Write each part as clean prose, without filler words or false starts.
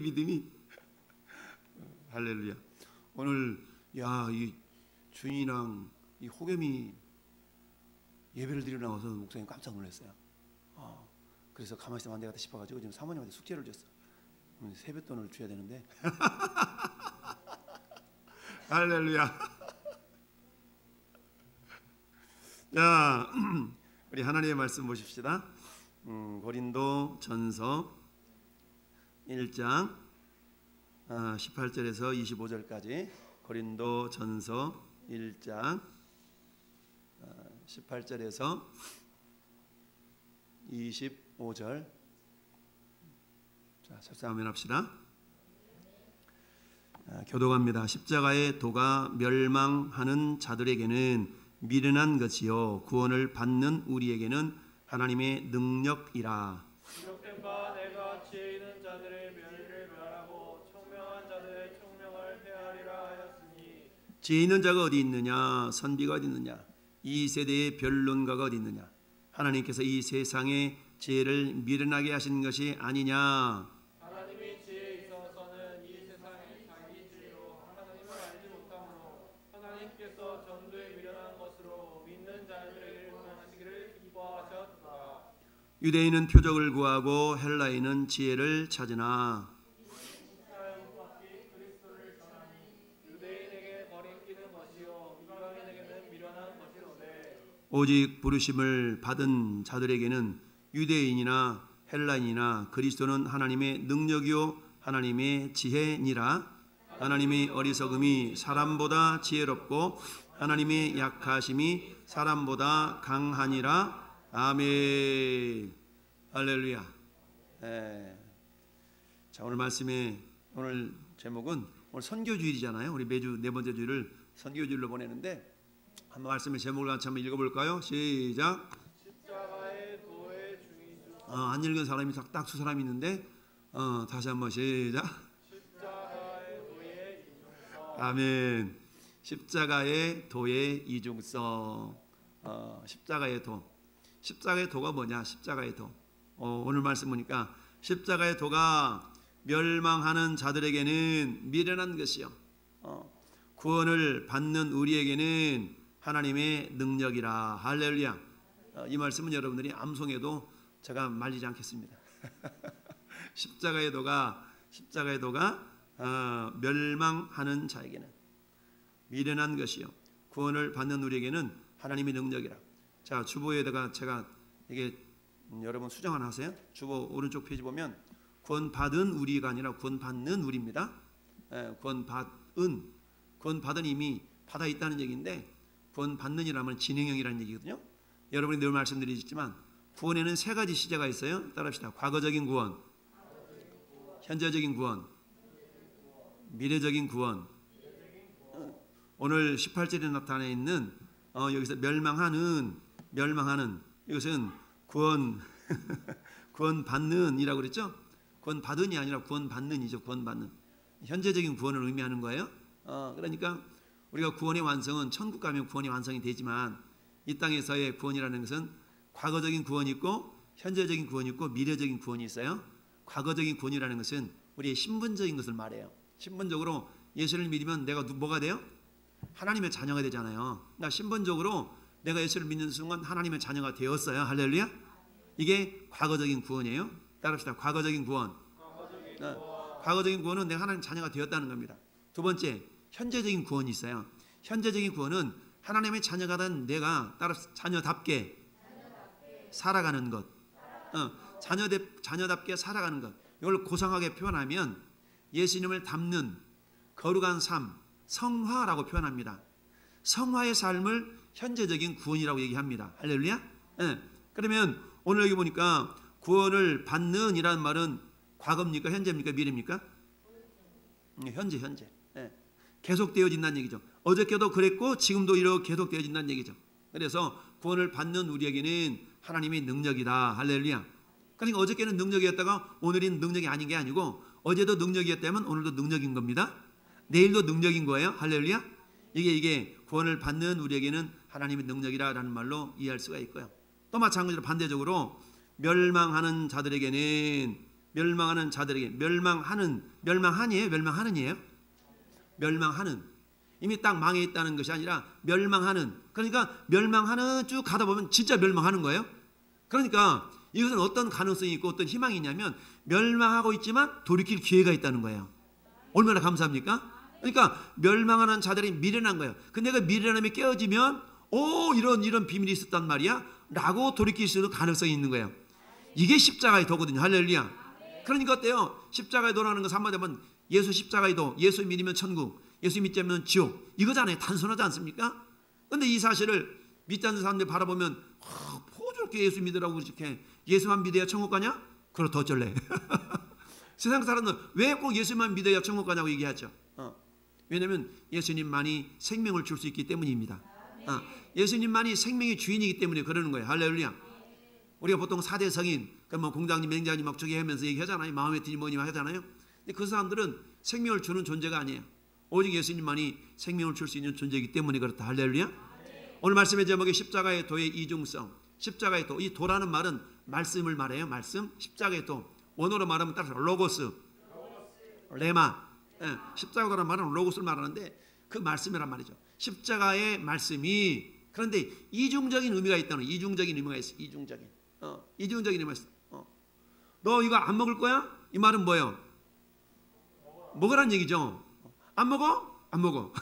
믿음이. 할렐루야. 오늘 이 주인이랑 이 호겸이 예배를 드리러 나와서 목사님 깜짝 놀랐어요. 그래서 가만히 있으면 안 되겠다 싶어가지고 지금 사모님한테 숙제를 줬어. 세뱃돈을 줘야 되는데. 할렐루야. 자, 우리 하나님의 말씀 보십시다. 고린도 전서 1장 18절에서 25절까지. 고린도 전서 1장 18절에서 25절. 자, 설사하면 합시다. 교독합니다. 십자가의 도가 멸망하는 자들에게는 미련한 것이요 구원을 받는 우리에게는 하나님의 능력이라. 기록된 바 내가 지혜 있는 자들의 멸의를 멸하고 총명한 자들의 총명을 헤아리라 하였으니. 지혜 있는 자가 어디 있느냐? 선비가 어디 있느냐? 이 세대의 변론가가 어디 있느냐? 하나님께서 이 세상의 지혜를 미련하게 하신 것이 아니냐? 하나님이 지혜에 있어서는 이 세상이 자기 지혜로 하나님을 알지 못하므로 하나님께서 전도에 미련한 것으로 믿는 자들에게 응하시기를 기뻐하셨다. 유대인은 표적을 구하고 헬라인은 지혜를 찾으나 사형받기 그리스도를 전하니 유대인에게 거리끼는 것이요 이방인에게는 미련한 것이로되 오직 부르심을 받은 자들에게는 유대인이나 헬라인이나 그리스도는 하나님의 능력이요 하나님의 지혜니라. 하나님의 어리석음이 사람보다 지혜롭고 하나님의 약하심이 사람보다 강하니라. 아멘. 할렐루야. 자, 오늘 말씀의 오늘 제목은 오늘 선교주일이잖아요. 우리 매주 네 번째 주일을 선교주일로 보내는데 한번 말씀의 제목을 같이 한번 읽어볼까요? 시작. 십자가의 도의 중이주. 안 읽은 사람이 딱 두 사람이 있는데 다시 한번 시작. 십자가의 도의 이중성. 아멘. 십자가의 도의 이중성. 십자가의 도. 십자가의 도가 뭐냐? 십자가의 도. 오늘 말씀 보니까 십자가의 도가 멸망하는 자들에게는 미련한 것이요 구원을 받는 우리에게는 하나님의 능력이라. 할렐루야. 이 말씀은 여러분들이 암송해도 제가 말리지 않겠습니다. 십자가의 도가 멸망하는 자에게는 미련한 것이요 구원을 받는 우리에게는 하나님의 능력이라. 자, 주보에다가 제가 이게 여러분 수정 하나 하세요. 주보 오른쪽 페이지 보면 구원받은 우리가 아니라 구원받는 우리입니다. 구원받은 이미 받아 있다는 얘기인데 구원받는이라면 진행형이라는 얘기거든요. 여러분이 늘 말씀드리지만 구원에는 세 가지 시제가 있어요. 따라합시다. 과거적인 구원, 현재적인 구원, 미래적인 구원. 오늘 18절에 나타나 있는 여기서 멸망하는 이것은 구원받는이라고 그랬죠. 구원받은이 아니라 구원받는이죠. 구원받는 현재적인 구원을 의미하는 거예요. 그러니까 우리가 구원의 완성은 천국 가면 구원이 완성이 되지만 이 땅에서의 구원이라는 것은 과거적인 구원이 있고 현재적인 구원이 있고 미래적인 구원이 있어요. 과거적인 구원이라는 것은 우리의 신분적인 것을 말해요. 신분적으로 예수를 믿으면 내가 뭐가 돼요? 하나님의 자녀가 되잖아요. 그러니까 신분적으로 내가 예수를 믿는 순간 하나님의 자녀가 되었어요. 할렐루야. 이게 과거적인 구원이에요. 따라합시다. 과거적인 구원. 과거적인 구원은 내가 하나님 자녀가 되었다는 겁니다. 두 번째, 현재적인 구원이 있어요. 현재적인 구원은 하나님의 자녀가 된 내가 따라 자녀답게 살아가는 것. 자녀답게 살아가는 것. 이걸 고상하게 표현하면 예수님을 닮는 거룩한 삶, 성화라고 표현합니다. 성화의 삶을 현재적인 구원이라고 얘기합니다. 할렐루야. 그러면 오늘 여기 보니까 구원을 받는 이라는 말은 과거입니까? 현재입니까? 미래입니까? 현재. 계속되어진다는 얘기죠. 어저께도 그랬고 지금도 이렇게 계속되어진다는 얘기죠. 그래서 구원을 받는 우리에게는 하나님의 능력이다. 할렐루야. 그러니까 어저께는 능력이었다가 오늘은 능력이 아닌 게 아니고 어제도 능력이었다면 오늘도 능력인 겁니다. 내일도 능력인 거예요. 할렐루야. 이게 구원을 받는 우리에게는 하나님의 능력이라는 말로 이해할 수가 있고요. 또 마찬가지로 반대적으로 멸망하는 자들에게는 멸망하는 자들에게. 멸망하니에요? 멸망하는이에요? 멸망하는. 이미 딱 망해 있다는 것이 아니라 멸망하는. 그러니까 멸망하는 쭉 가다 보면 진짜 멸망하는 거예요. 그러니까 이것은 어떤 가능성이 있고 어떤 희망이 있냐면 멸망하고 있지만 돌이킬 기회가 있다는 거예요. 얼마나 감사합니까? 그러니까 멸망하는 자들이 미련한 거예요. 근데 그 미련함이 깨어지면 이런 비밀이 있었단 말이야 라고 돌이킬 수 있는 가능성이 있는 거예요. 이게 십자가의 도거든요. 할렐루야. 그러니까 어때요? 십자가의 도라는 것은 한마디로 하면 예수 십자가의 도, 예수 믿으면 천국, 예수 믿지 않으면 지옥, 이거잖아요. 단순하지 않습니까? 근데 이 사실을 믿지 않는 사람들 바라보면 저렇게 예수 믿으라고 이렇게 예수만 믿어야 천국 가냐? 그럼 더 어쩔래. 세상 사람은 왜 꼭 예수만 믿어야 천국 가냐고 얘기하죠. 왜냐하면 예수님만이 생명을 줄 수 있기 때문입니다. 예수님만이 생명의 주인이기 때문에 그러는 거예요. 할렐루야. 우리가 보통 4대 성인, 뭐 공장님, 맹장님 막 저기 하면서 얘기하잖아요. 마음에 드니 뭐니 하잖아요. 근데 그 사람들은 생명을 주는 존재가 아니에요. 오직 예수님만이 생명을 줄 수 있는 존재이기 때문에 그렇다. 할렐루야. 오늘 말씀의 제목이 십자가의 도의 이중성. 십자가의 도. 이 도라는 말은 말씀을 말해요. 말씀. 십자가의 도. 원어로 말하면 따라서 로고스, 레마. 십자가라는 말은 로고스를 말하는데 그 말씀이란 말이죠. 십자가의 말씀이. 그런데 이중적인 의미가 있다는, 이중적인 의미가 있어. 이중적인 의미가 있어. 너 이거 안 먹을 거야? 이 말은 뭐예요? 먹으란 얘기죠. 안 먹어? 안 먹어.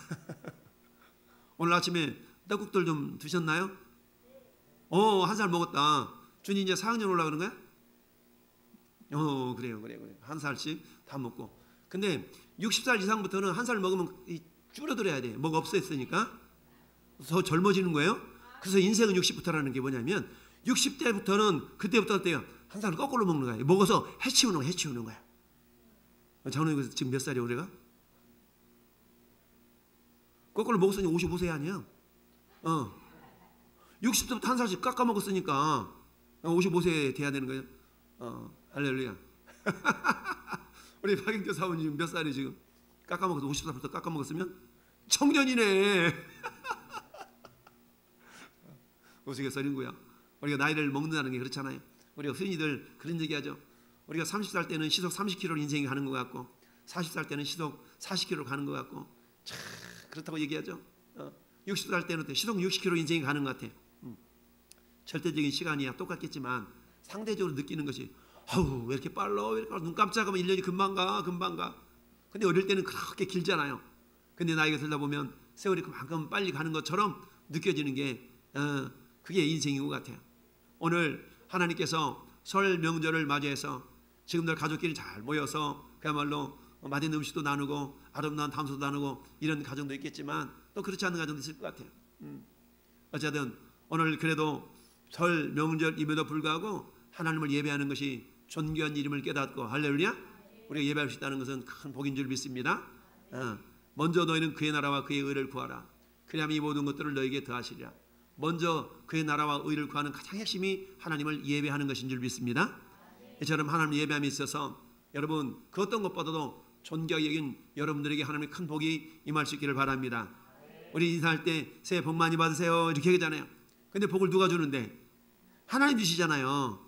오늘 아침에 떡국들 좀 드셨나요? 한 살 먹었다. 준이 이제 4학년 올라가는 거야? 그래요. 한 살씩 다 먹고. 근데 60살 이상부터는 한 살 먹으면 줄어들어야 돼. 뭐가 없어졌으니까. 더 젊어지는 거예요. 그래서 인생은 60부터라는 게 뭐냐면 60대부터는 그때부터 어때요? 한 살을 거꾸로 먹는 거예요. 먹어서 해치우는 거야. 장로님 지금 몇 살이에요, 우리가? 거꾸로 먹었으니 55세 아니야? 60세부터 한 살씩 깎아 먹었으니까 55세 돼야 되는 거예요. 할렐루야. 우리 박영규 사모님 지금 몇 살이 지금? 깎아 먹어서 50살부터 깎아 먹었으면 청년이네. 우스갯소리고요. 우리가 나이를 먹는다는 게 그렇잖아요. 우리가 흔히들 그런 얘기하죠. 우리가 30살 때는 시속 30km로 인생이 가는 것 같고 40살 때는 시속 40km로 가는 것 같고 그렇다고 얘기하죠. 60살 때는 시속 60km 인생이 가는 것 같아. 절대적인 시간이야 똑같겠지만 상대적으로 느끼는 것이 왜 이렇게 빨라? 왜 이렇게 눈 깜짝하면 1년이 금방 가. 근데 어릴 때는 그렇게 길잖아요. 근데 나이가 들다 보면 세월이 그만큼 빨리 가는 것처럼 느껴지는 게 그게 인생인 것 같아요. 오늘 하나님께서 설 명절을 맞이해서 지금들 가족끼리 잘 모여서 그야말로 맛있는 음식도 나누고 아름다운 담소도 나누고 이런 가정도 있겠지만 또 그렇지 않은 가정도 있을 것 같아요. 어쨌든 오늘 그래도 설 명절임에도 불구하고 하나님을 예배하는 것이 존귀한 이름을 깨닫고 할렐루야. 우리가 예배할 수 있다는 것은 큰 복인 줄 믿습니다. 먼저 너희는 그의 나라와 그의 의를 구하라. 그리하면 이 모든 것들을 너에게 더하시리라. 먼저 그의 나라와 의를 구하는 가장 핵심이 하나님을 예배하는 것인 줄 믿습니다. 이처럼 하나님을 예배함에 있어서 여러분 그 어떤 것보다도 존귀하게 여긴 여러분들에게 하나님의 큰 복이 임할 수 있기를 바랍니다. 우리 인사할 때 새해 복 많이 받으세요 이렇게 하잖아요. 근데 복을 누가 주는데? 하나님 주시잖아요.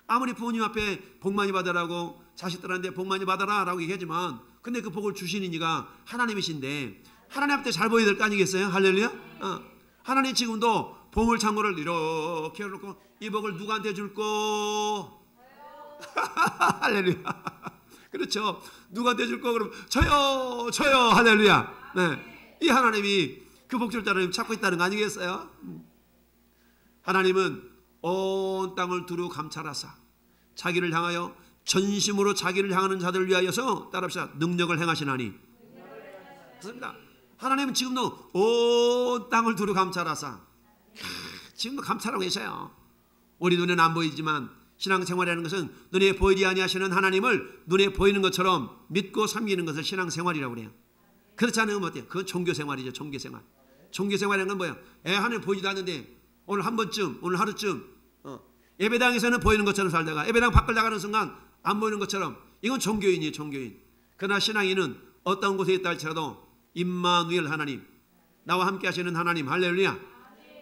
아무리 부모님 앞에 복 많이 받으라고 자식들한테 복 많이 받아라 라고 얘기하지만 근데 그 복을 주시는 이가 하나님이신데 하나님 앞에 잘 보여야 될 거 아니겠어요? 할렐루야. 하나님 지금도 보물 창고를 이렇게 해놓고 이 복을 누구한테 줄꼬? 할렐루야. 그렇죠. 누구한테 줄꼬? 그럼 저요 할렐루야. 네. 이 하나님이 그 복 줄 자를 찾고 있다는 거 아니겠어요? 하나님은 온 땅을 두루 감찰하사 자기를 향하여 전심으로 자기를 향하는 자들을 위하여서 따라합시다. 능력을 행하시나니. 그렇습니다. 하나님은 지금도 온 땅을 두루 감찰하사 지금도 감찰하고 계셔요. 우리 눈에는 안 보이지만 신앙생활이라는 것은 눈에 보이지 아니하시는 하나님을 눈에 보이는 것처럼 믿고 섬기는 것을 신앙생활이라고 그래요. 그렇지 않으면 어때요? 그건 종교생활이죠. 종교생활. 종교생활이라는 건 뭐예요? 하나님 보이지도 않는데 오늘 한 번쯤, 오늘 하루쯤 예배당에서는 보이는 것처럼 살다가 예배당 밖을 나가는 순간 안 보이는 것처럼 이건 종교인이에요. 종교인. 그러나 신앙인은 어떤 곳에 있다 할지라도 임마누엘 하나님, 나와 함께 하시는 하나님, 할렐루야.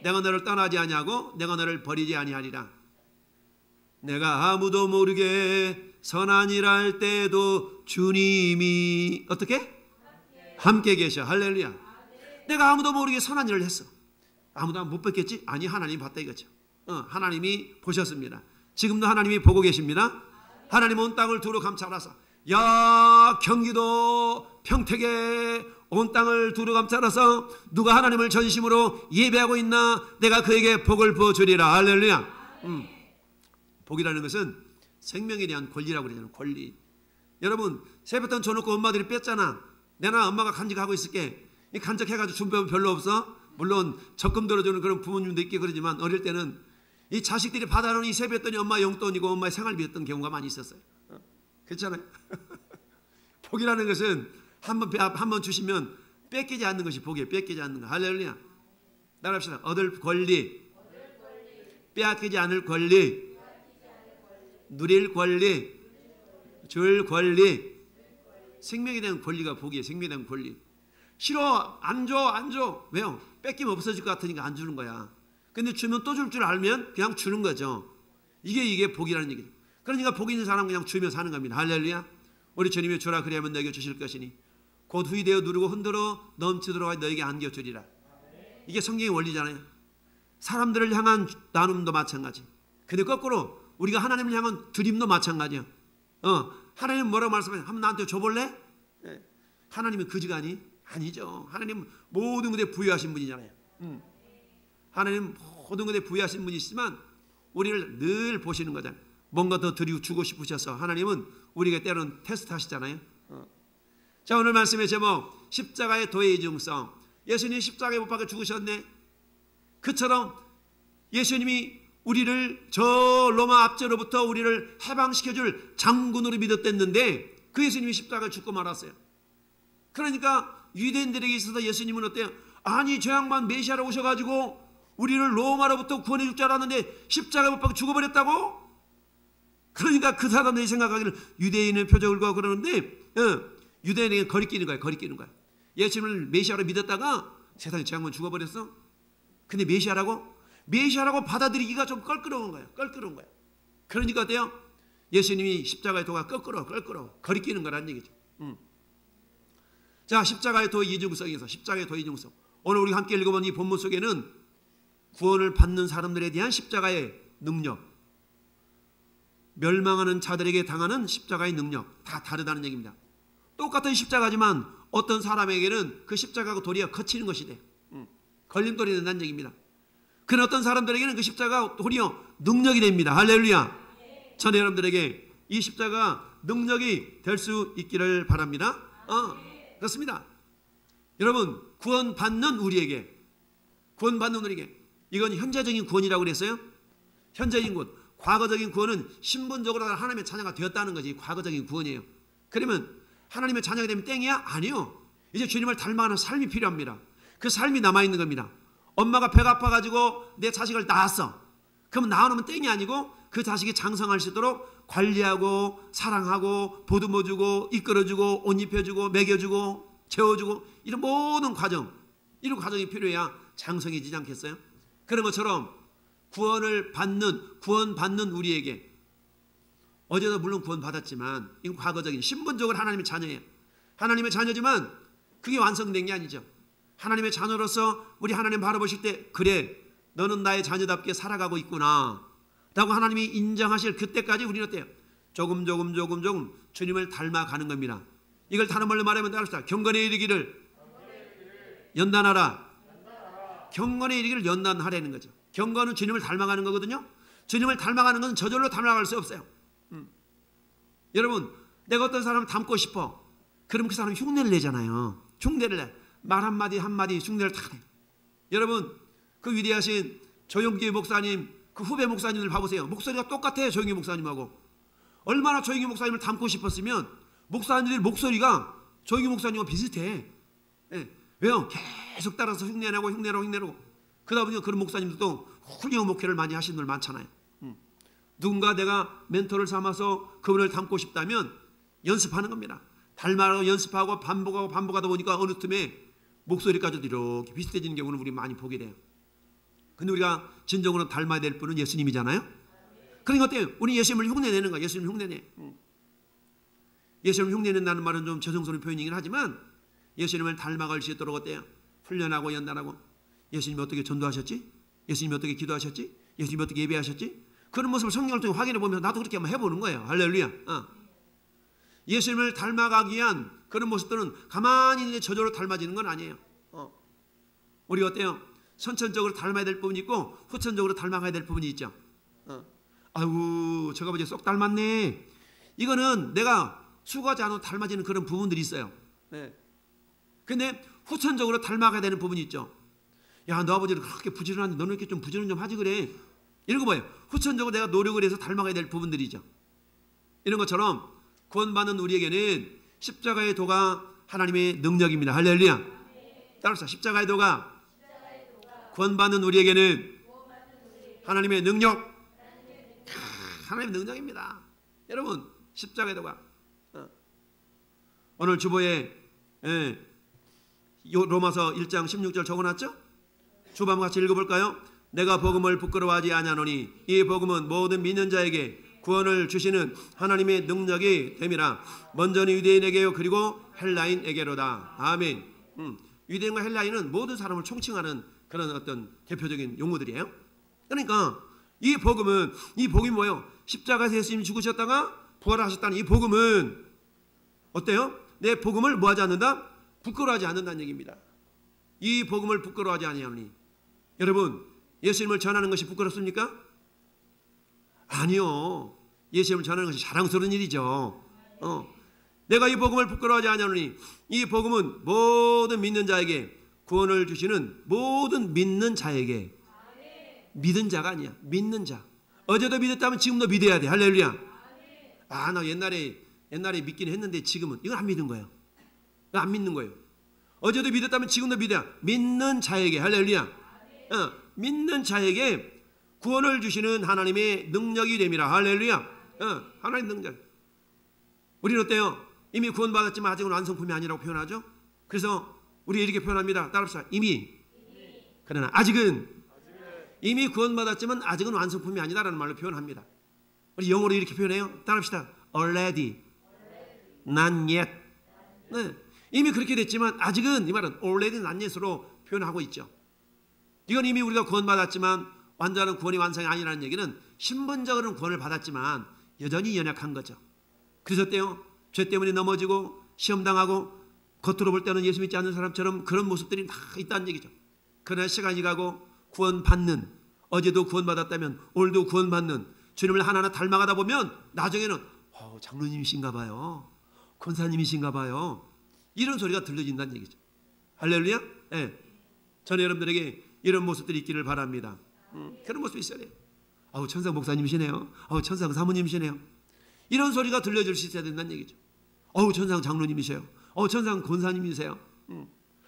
내가 너를 떠나지 아니하고 내가 너를 버리지 아니하리라. 내가 아무도 모르게 선한 일 할 때도 주님이 어떻게? 함께 계셔. 할렐루야. 내가 아무도 모르게 선한 일을 했어. 아무도 못 봤겠지? 아니, 하나님이 봤다 이거죠. 하나님이 보셨습니다. 지금도 하나님이 보고 계십니다. 하나님 온 땅을 두루 감찰하사, 야, 경기도 평택에 온 땅을 두루 감찰하사 누가 하나님을 전심으로 예배하고 있나 내가 그에게 복을 부어주리라. 할렐루야. 복이라는 것은 생명에 대한 권리라고 그러잖아요. 권리. 여러분, 세뱃돈 줘놓고 엄마들이 뺐잖아. 내가 엄마가 간직하고 있을게. 이 간직해가지고 준비하면 별로 없어. 물론 적금 들어주는 그런 부모님도 있게 그러지만 어릴 때는 이 자식들이 받아놓은 이 세뱃돈이 엄마 용돈이고 엄마의 생활비였던 경우가 많이 있었어요. 그렇잖아요. 복이라는 것은 한번 주시면 뺏기지 않는 것이 복이에요. 뺏기지 않는 거. 할렐루야. 따라합시다. 얻을 권리, 빼앗기지 않을 권리, 누릴 권리, 줄 권리. 생명에 대한 권리가 복이에요. 생명에 대한 권리. 싫어, 안 줘. 왜요? 뺏기면 없어질 것 같으니까 안 주는 거야. 근데 주면 또 줄 줄 알면 그냥 주는 거죠. 이게 복이라는 얘기죠. 그러니까 복 있는 사람 그냥 주며 사는 겁니다. 할렐루야. 우리 주님이 주라 그리하면 너에게 주실 것이니 곧 후이되어 누르고 흔들어 넘치도록 너에게 안겨주리라. 이게 성경의 원리잖아요. 사람들을 향한 나눔도 마찬가지. 근데 거꾸로 우리가 하나님을 향한 드림도 마찬가지야. 하나님 뭐라고 말씀하세요? 한번 나한테 줘볼래? 하나님은 거지가 아니죠. 하나님 모든 것에 부여하신 분이잖아요. 하나님 모든 것에 부여하신 분이시지만 우리를 늘 보시는 거잖아요. 뭔가 더 드리고 주고 싶으셔서 하나님은 우리에게 때로는 테스트 하시잖아요. 자, 오늘 말씀의 제목, 십자가의 도의 이중성. 예수님이 십자가에 못 박혀 죽으셨네. 그처럼 예수님이 우리를 저 로마 압제로부터 우리를 해방시켜줄 장군으로 믿었댔는데 그 예수님이 십자가에 죽고 말았어요. 그러니까 유대인들에게 있어서 예수님은 어때요? 아니, 저 양반 메시아로 오셔가지고 우리를 로마로부터 구원해 줄 줄 알았는데 십자가에 못 박혀 죽어버렸다고? 그러니까 그 사람들이 생각하기는 유대인의 표적을 구하고 그러는데 유대인에게 거리끼는 거야. 예수님을 메시아로 믿었다가 세상에 저 양반 죽어버렸어? 근데 메시아라고 받아들이기가 좀 껄끄러운 거야. 그러니까 어때요? 예수님이 십자가의 도가 거꾸로 거리끼는 거라는 얘기죠. 자, 십자가의 도 이중성에서 십자가의 도 이중성. 오늘 우리가 함께 읽어본 이 본문 속에는 구원을 받는 사람들에 대한 십자가의 능력, 멸망하는 자들에게 당하는 십자가의 능력 다 다르다는 얘기입니다. 똑같은 십자가지만 어떤 사람에게는 그 십자가가 도리어 거치는 것이 돼. 걸림돌이 된다는 얘기입니다. 그런 어떤 사람들에게는 그 십자가가 도리어 능력이 됩니다. 할렐루야. 저는 여러분들에게 이 십자가 능력이 될 수 있기를 바랍니다. 그렇습니다. 여러분, 구원받는 우리에게 이건 현재적인 구원이라고 그랬어요. 현재적인 구원. 과거적인 구원은 신분적으로 하나님의 자녀가 되었다는 것이 과거적인 구원이에요. 그러면 하나님의 자녀가 되면 땡이야? 아니요. 이제 주님을 닮아가는 삶이 필요합니다. 그 삶이 남아있는 겁니다. 엄마가 배가 아파가지고 내 자식을 낳았어. 그러면 낳아놓으면 땡이 아니고 그 자식이 장성할 수 있도록 관리하고 사랑하고 보듬어주고 이끌어주고 옷 입혀주고 먹여주고 재워주고 이런 모든 과정이 필요해야 장성해지지 않겠어요? 그런 것처럼 구원받는 우리에게 어제도 물론 구원받았지만 이건 과거적인 신분적으로 하나님의 자녀예요. 하나님의 자녀지만 그게 완성된 게 아니죠. 하나님의 자녀로서 우리 하나님 바라보실 때 그래 너는 나의 자녀답게 살아가고 있구나 라고 하나님이 인정하실 그때까지 우리는 어때요? 조금 주님을 닮아가는 겁니다. 이걸 다른 말로 말하면 따릅시다. 경건에 이르기를 연단하라. 경건에 이르기를 연단하라는 거죠. 경건은 주님을 닮아가는 거거든요. 주님을 닮아가는 건 저절로 닮아갈 수 없어요. 여러분, 내가 어떤 사람을 닮고 싶어. 그럼 그 사람이 흉내를 내잖아요. 흉내를 내. 말 한마디 흉내를 다 내. 여러분, 그 위대하신 조용기 목사님, 그 후배 목사님들 봐보세요. 목소리가 똑같아요. 조용기 목사님하고. 얼마나 조용기 목사님을 닮고 싶었으면 목사님들 목소리가 조용기 목사님과 비슷해. 왜요? 계속 따라서 흉내내고 그러다 보니까 그런 목사님들도 훌륭한 목회를 많이 하시는 분들 많잖아요. 누군가 내가 멘토를 삼아서 그분을 닮고 싶다면 연습하는 겁니다. 닮아가고 연습하고 반복하다 보니까 어느 틈에 목소리까지도 이렇게 비슷해지는 경우는 우리 많이 보게 돼요. 근데 우리가 진정으로 닮아야 될 분은 예수님이잖아요. 그러니까 어때요? 우리 예수님을 흉내내는 거야. 예수님 흉내내. 예수님을 흉내낸다는 말은 좀 죄송스러운 표현이긴 하지만 예수님을 닮아갈 수 있도록 어때요? 훈련하고 연단하고. 예수님이 어떻게 전도하셨지? 예수님이 어떻게 기도하셨지? 예수님이 어떻게 예배하셨지? 그런 모습을 성경을 통해 확인해 보면서 나도 그렇게 한번 해보는 거예요. 할렐루야. 예수님을 닮아가기 위한 그런 모습들은 가만히 있는데 저절로 닮아지는 건 아니에요. 우리가 어때요? 선천적으로 닮아야 될 부분이 있고 후천적으로 닮아가야 될 부분이 있죠. 아이고 저가 보지 쏙 닮았네. 이거는 내가 수고하지 않아도 닮아지는 그런 부분들이 있어요. 근데 후천적으로 닮아가야 되는 부분이 있죠. 야, 너 아버지는 그렇게 부지런한데 너는 이렇게 좀 부지런 좀 하지 그래. 이런 거 뭐예요? 후천적으로 내가 노력을 해서 닮아가야 될 부분들이죠. 이런 것처럼 구원받는 우리에게는 십자가의 도가 하나님의 능력입니다. 할렐루야. 따라서 십자가의 도가 구원받는 우리에게는 하나님의 능력, 하나님의 능력입니다. 여러분, 십자가의 도가 오늘 주보에 로마서 1장 16절 적어놨죠? 주보 한번 같이 읽어볼까요? 내가 복음을 부끄러워하지 아니하노니 이 복음은 모든 믿는 자에게 구원을 주시는 하나님의 능력이 됨이라. 먼저는 유대인에게요 그리고 헬라인에게로다. 아멘. 유대인과 헬라인은 모든 사람을 총칭하는 그런 어떤 대표적인 용어들이에요. 그러니까 이 복음이 뭐예요? 십자가에서 예수님이 죽으셨다가 부활하셨다는 이 복음은 어때요? 내 복음을 뭐하지 않는다? 부끄러워하지 않는다는 얘기입니다. 이 복음을 부끄러워하지 아니하노니. 여러분, 예수님을 전하는 것이 부끄럽습니까? 아니요. 예수님을 전하는 것이 자랑스러운 일이죠. 내가 이 복음을 부끄러워하지 아니하노니 이 복음은 모든 믿는 자에게 구원을 주시는 모든 믿는 자에게. 믿은 자가 아니야. 믿는 자. 어제도 믿었다면 지금도 믿어야 돼. 할렐루야. 아, 나 옛날에 믿긴 했는데 지금은 이건 안 믿은 거예요. 안 믿는 거예요. 어제도 믿었다면 지금도 믿어야. 믿는 자에게. 할렐루야. 믿는 자에게 구원을 주시는 하나님의 능력이 됨이라. 할렐루야. 하나님 능력. 우리는 어때요? 이미 구원받았지만 아직은 완성품이 아니라고 표현하죠. 그래서 우리 이렇게 표현합니다. 따라합시다. 이미. 그러나 아직은 이미 구원받았지만 아직은 완성품이 아니다라는 말로 표현합니다. 우리 영어로 이렇게 표현해요. 따라합시다. Already, not yet. 이미 그렇게 됐지만 아직은 이 말은 already not yet으로 표현하고 있죠. 이건 이미 우리가 구원받았지만 완전한 구원이 완성이 아니라는 얘기는 신분적으로는 구원을 받았지만 여전히 연약한 거죠. 그래서 어때요? 죄 때문에 넘어지고 시험당하고 겉으로 볼 때는 예수 믿지 않는 사람처럼 그런 모습들이 다 있다는 얘기죠. 그러나 시간이 가고 구원받는, 어제도 구원받았다면 오늘도 구원받는 주님을 하나하나 닮아가다 보면 나중에는 장로님이신가 봐요. 권사님이신가 봐요. 이런 소리가 들려진다는 얘기죠. 할렐루야. 저는 여러분들에게 이런 모습들이 있기를 바랍니다. 그런 모습이 있어야 돼요. 천상 목사님이시네요. 천상 사모님이시네요. 이런 소리가 들려줄 수 있어야 된다는 얘기죠. 천상 장로님이세요. 천상 권사님이세요.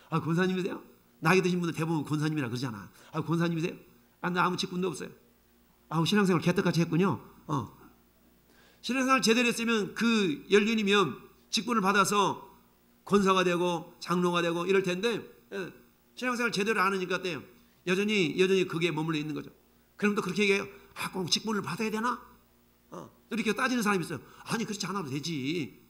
권사님이세요? 나이 드신 분들 대부분 권사님이라 그러잖아. 권사님이세요? 나 아무 직분도 없어요. 신앙생활 개떡같이 했군요. 신앙생활 제대로 했으면 그 연륜이면 직분을 받아서 권사가 되고 장로가 되고 이럴 텐데 신앙생활 제대로 안 하니까 어때요? 여전히 그게 머물러 있는 거죠. 그럼 또 그렇게 얘기해요. 꼭 직분을 받아야 되나? 또 이렇게 따지는 사람이 있어요. 아니 그렇지 않아도 되지.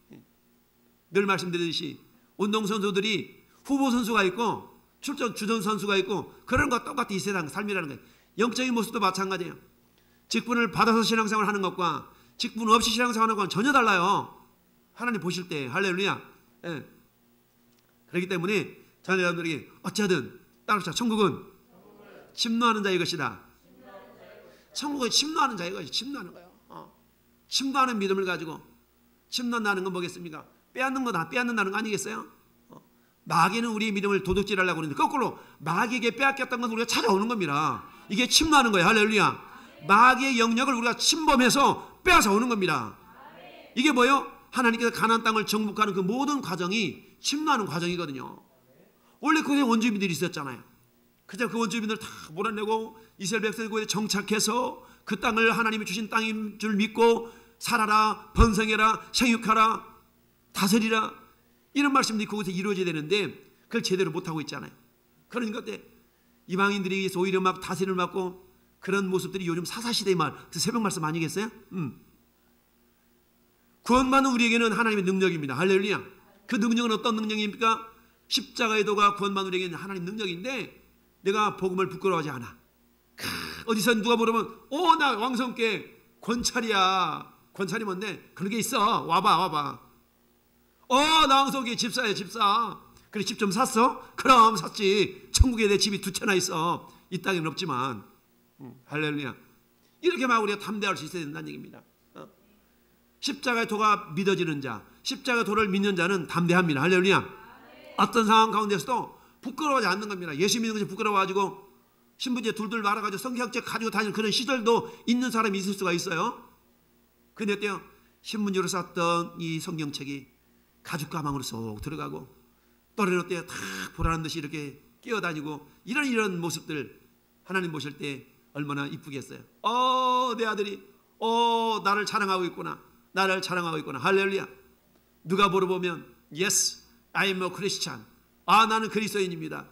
늘 말씀드리듯이 운동선수들이 후보선수가 있고 출전 주전선수가 있고 그런 거 똑같이 이 세상 삶이라는 거예요. 영적인 모습도 마찬가지예요. 직분을 받아서 신앙생활 하는 것과 직분 없이 신앙생활 하는 것과는 전혀 달라요. 하나님 보실 때. 할렐루야. 그렇기 때문에 저는 여러분들에게 어찌하든 따라서 천국은 침노하는 자의 것이다. 천국은 침노하는 자의 것이 침노하는 거예요. 침노하는 믿음을 가지고 침노한다는 건 뭐겠습니까? 빼앗는다는 거 아니겠어요? 마귀는 우리의 믿음을 도둑질하려고 그러는데 거꾸로 마귀에게 빼앗겼던 건 우리가 찾아오는 겁니다. 이게 침노하는 거예요. 할렐루야. 마귀의 영역을 우리가 침범해서 빼앗아 오는 겁니다. 이게 뭐예요? 하나님께서 가나안 땅을 정복하는 그 모든 과정이 침노하는 과정이거든요. 원래 그게 원주민들이 있었잖아요. 그저 그 원주민들 다 몰아내고 이스라엘 백성이 거기에 정착해서 그 땅을 하나님이 주신 땅인 줄 믿고 살아라, 번성해라, 생육하라, 다스리라 이런 말씀들이 거기서 이루어져야 되는데 그걸 제대로 못하고 있잖아요. 그러니까 이방인들이 의해서 오히려 막 다스림을 받고 그런 모습들이 요즘 사사시대의 말, 그 새벽 말씀 아니겠어요? 구원받는 우리에게는 하나님의 능력입니다. 할렐루야. 그 능력은 어떤 능력입니까? 십자가의 도가 구원받는 우리에게는 하나님 능력인데 내가 복음을 부끄러워하지 않아. 어디서 누가 물으면 나 왕성께 권찰이야. 권찰이 뭔데? 그런 게 있어. 와봐. 나 왕성께 집사야 집사. 그래 집 좀 샀어? 그럼 샀지. 천국에 내 집이 2채나 있어. 이 땅에는 없지만. 할렐루야. 이렇게 막 우리가 담대할 수 있어야 된다는 얘기입니다. 십자가의 도가 믿어지는 자, 십자가의 도를 믿는 자는 담대합니다. 할렐루야. 어떤 상황 가운데서도 부끄러워하지 않는 겁니다. 예수 믿는 것이 부끄러워가지고 신분제 둘둘 말아가지고 성경책 가지고 다니는 그런 시절도 있는 사람이 있을 수가 있어요. 근데 어때요? 신문지로 쌌던 이 성경책이 가죽 가방으로 쏙 들어가고 또래는 어때요? 탁 보라는 듯이 이렇게 끼어다니고 이런 모습들 하나님 보실 때 얼마나 이쁘겠어요. 내 아들이 나를 자랑하고 있구나. 나를 자랑하고 있구나. 할렐루야. 누가 물어보면 Yes, I am a Christian. 나는 그리스도인입니다.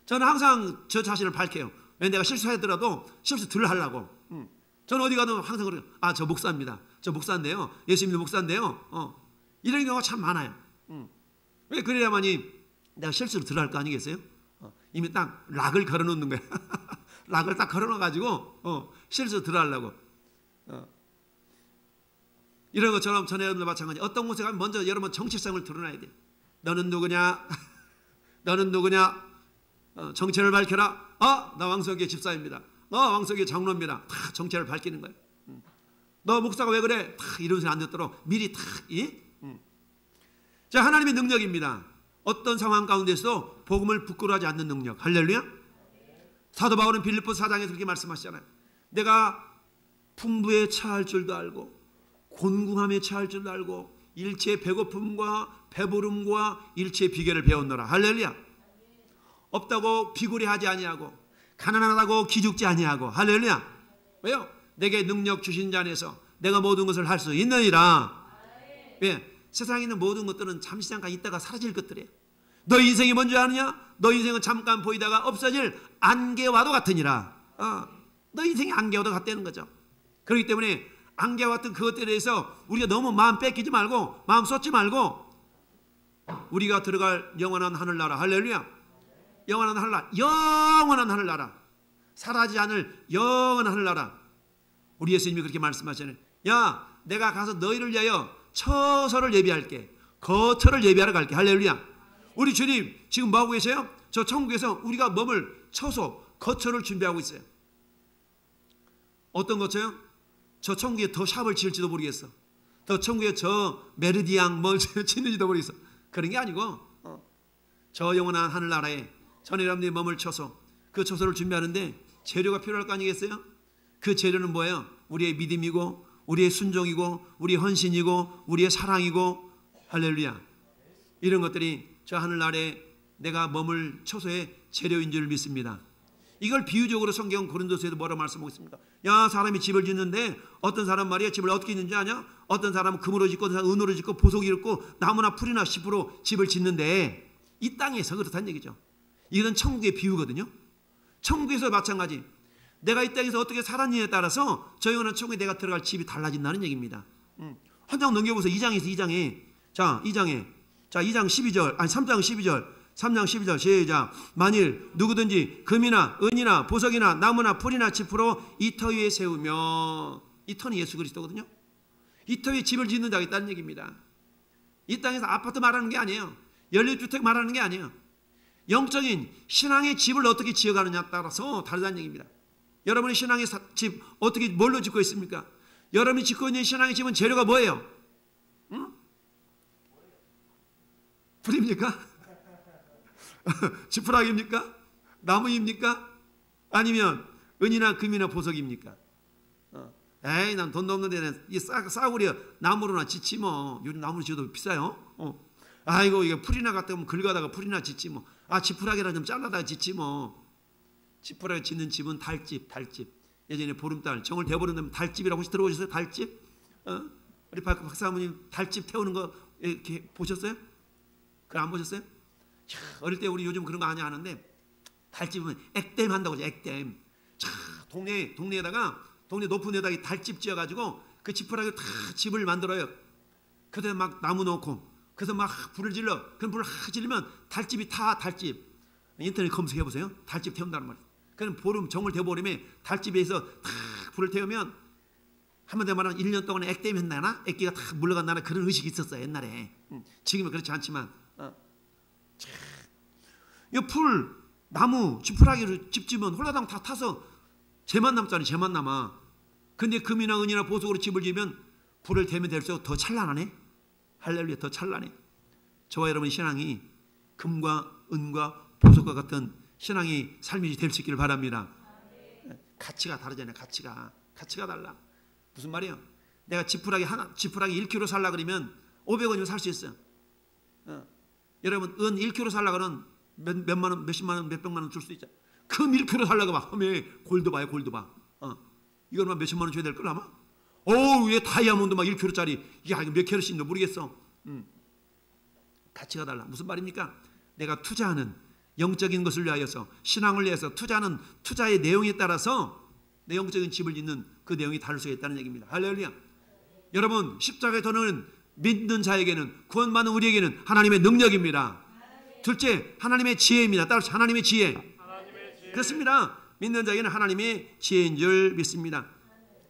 저는 항상 저 자신을 밝혀요. 왜 내가 실수하더라도 실수 덜 하려고. 저는 어디 가도 항상 그래요. 저 목사입니다. 저 목사인데요. 예수 믿는 목사인데요. 이런 경우가 참 많아요. 왜 그래야만이 내가 실수를 덜 할 거 아니겠어요? 이미 딱 락을 걸어놓는 거야. 락을 딱 걸어놔가지고 실수 덜 하려고. 이런 것처럼 전에 여러분들 마찬가지. 어떤 곳에 가면 먼저 여러분 정체성을 드러나야 돼. 너는 누구냐? 너는 누구냐? 정체를 밝혀라. 나 왕석의 집사입니다. 너 왕석의 장로입니다. 다 정체를 밝히는 거예요. 너 목사가 왜 그래? 다 이런 소리 안 듣도록 미리 다. 자, 하나님의 능력입니다. 어떤 상황 가운데서도 복음을 부끄러워하지 않는 능력. 할렐루야. 사도 바울은 빌립보서 4장에서 그렇게 말씀하시잖아요. 내가 풍부에 처할 줄도 알고 곤궁함에 처할 줄도 알고 일체의 배고픔과 배부름과 일체의 비결을 배웠노라. 할렐루야. 없다고 비굴해하지 아니하고 가난하다고 기죽지 아니하고. 할렐루야. 왜요? 내게 능력 주신 자 안에서 내가 모든 것을 할 수 있느니라. 왜? 세상에 있는 모든 것들은 잠시 잠깐 있다가 사라질 것들이에요. 너 인생이 뭔지 아느냐? 너 인생은 잠깐 보이다가 없어질 안개와도 같으니라. 너 인생이 안개와도 같다는 거죠. 그렇기 때문에 안개와 같은 그것들에 대해서 우리가 너무 마음 뺏기지 말고 마음 쏟지 말고 우리가 들어갈 영원한 하늘나라. 할렐루야. 영원한 하늘나라. 영원한 하늘나라. 사라지지 않을 영원한 하늘나라. 우리 예수님이 그렇게 말씀하시잖아요. 야, 내가 가서 너희를 위하여 처소를 예비할게. 거처를 예비하러 갈게. 할렐루야. 우리 주님 지금 뭐하고 계세요? 저 천국에서 우리가 머물 처소, 거처를 준비하고 있어요. 어떤 거처요? 저 천국에 더 샵을 지을지도 모르겠어. 더 천국에 저 메르디앙 뭘 짓는지도 모르겠어. 그런 게 아니고 저 영원한 하늘나라에 전 여러분들이 머물 처소, 그 처소를 준비하는데 재료가 필요할 거 아니겠어요? 그 재료는 뭐예요? 우리의 믿음이고 우리의 순종이고 우리의 헌신이고 우리의 사랑이고. 할렐루야. 이런 것들이 저 하늘나라에 내가 머물 처소의 재료인 줄 믿습니다. 이걸 비유적으로 성경 고린도서에도 뭐라고 말씀하고 있습니까? 야, 사람이 집을 짓는데 어떤 사람 말이야 집을 어떻게 짓는지 아냐? 어떤 사람은 금으로 짓고 어떤 사람은 은으로 짓고 보석이 있고 나무나 풀이나 잎으로 집을 짓는데 이 땅에서 그렇다는 얘기죠. 이건 천국의 비유거든요. 천국에서 마찬가지. 내가 이 땅에서 어떻게 살았느냐에 따라서 저 영원한 천국에 내가 들어갈 집이 달라진다는 얘기입니다. 한 장 넘겨보세요. 2장에서 2장에. 자, 2장에. 자, 2장 12절. 아니 3장 12절. 3장 12절 시작. 만일 누구든지 금이나 은이나 보석이나 나무나 풀이나 짚으로 이 터 위에 세우며. 이 터는 예수 그리스도거든요. 이 터 위에 집을 짓는 자가 있다는 얘기입니다. 이 땅에서 아파트 말하는 게 아니에요. 연립주택 말하는 게 아니에요. 영적인 신앙의 집을 어떻게 지어가느냐에 따라서 다르다는 얘기입니다. 여러분의 신앙의 집 어떻게 뭘로 짓고 있습니까? 여러분이 짓고 있는 신앙의 집은 재료가 뭐예요? 응? 불입니까? 지푸라기입니까? 나무입니까? 아니면 은이나 금이나 보석입니까? 에이, 난 돈도 없는데 이 싸구려 나무로나 짓지 뭐. 요즘 나무로 지어도 비싸요. 아이고, 이게 풀이나 갖다 보면 긁어다가 풀이나 짓지 뭐. 지푸라기나 좀 잘라다가 짓지 뭐. 지푸라기 짓는 집은 달집. 예전에 보름달 정을 대보름 달집이라고 혹시 들어보셨어요? 달집? 우리 박사모님 달집 태우는 거 이렇게 보셨어요? 그거 안 보셨어요? 자, 어릴 때 우리 요즘 그런 거 많이 하는데 달집은 액땜 한다고 하죠. 액땜. 자, 동네에다가 동네 높은 데다가 달집 지어가지고 그 지푸라기 다 집을 만들어요. 그래서 막 나무 놓고, 그래서 막 불을 질러. 그럼 불을 질리면 달집이 타. 달집. 인터넷 검색해 보세요. 달집 태운다는 말이에요. 그럼 보름 정월 대보름에 달집에서 탁 불을 태우면 한마디로 말하면 1년 동안에 액땜이 했나나? 액기가 탁 물러간다나 그런 의식이 있었어요 옛날에. 지금은 그렇지 않지만. 이 풀, 나무, 지푸라기로 집 지면 홀라당 다 타서 재만 남잖아요. 재만 남아. 근데 금이나 은이나 보석으로 집을 지으면 불을 대면 될수록 더 찬란하네. 할렐루야, 더 찬란해. 저와 여러분의 신앙이 금과 은과 보석과 같은 신앙이 삶이 될 수 있기를 바랍니다. 가치가 다르잖아요. 가치가 달라. 무슨 말이에요? 내가 지푸라기 1kg 살라 그러면 500원이면 살 수 있어요. 여러분 은 1kg 살라 그러면 몇만 원, 몇십만 원, 몇백만 원 줄 수 있죠. 금 1kg 살라고 막 하면 골드 봐요. 이거는 몇십만 원 줘야 될 걸 아마. 왜 다이아몬드 막 1kg짜리 야 이거 몇 캐럿인지 모르겠어. 가치가 달라. 무슨 말입니까? 내가 투자하는 영적인 것을 위하여서 신앙을 위해서 투자하는 투자의 내용에 따라서 내 영적인 집을 짓는 그 내용이 다를 수 있다는 얘기입니다. 할렐루야. 여러분 십자가의 도는 믿는 자에게는 구원받는 우리에게는 하나님의 능력입니다. 둘째 하나님의 지혜입니다. 따라서 하나님의 지혜. 그렇습니다. 믿는 자에게는 하나님의 지혜인 줄 믿습니다.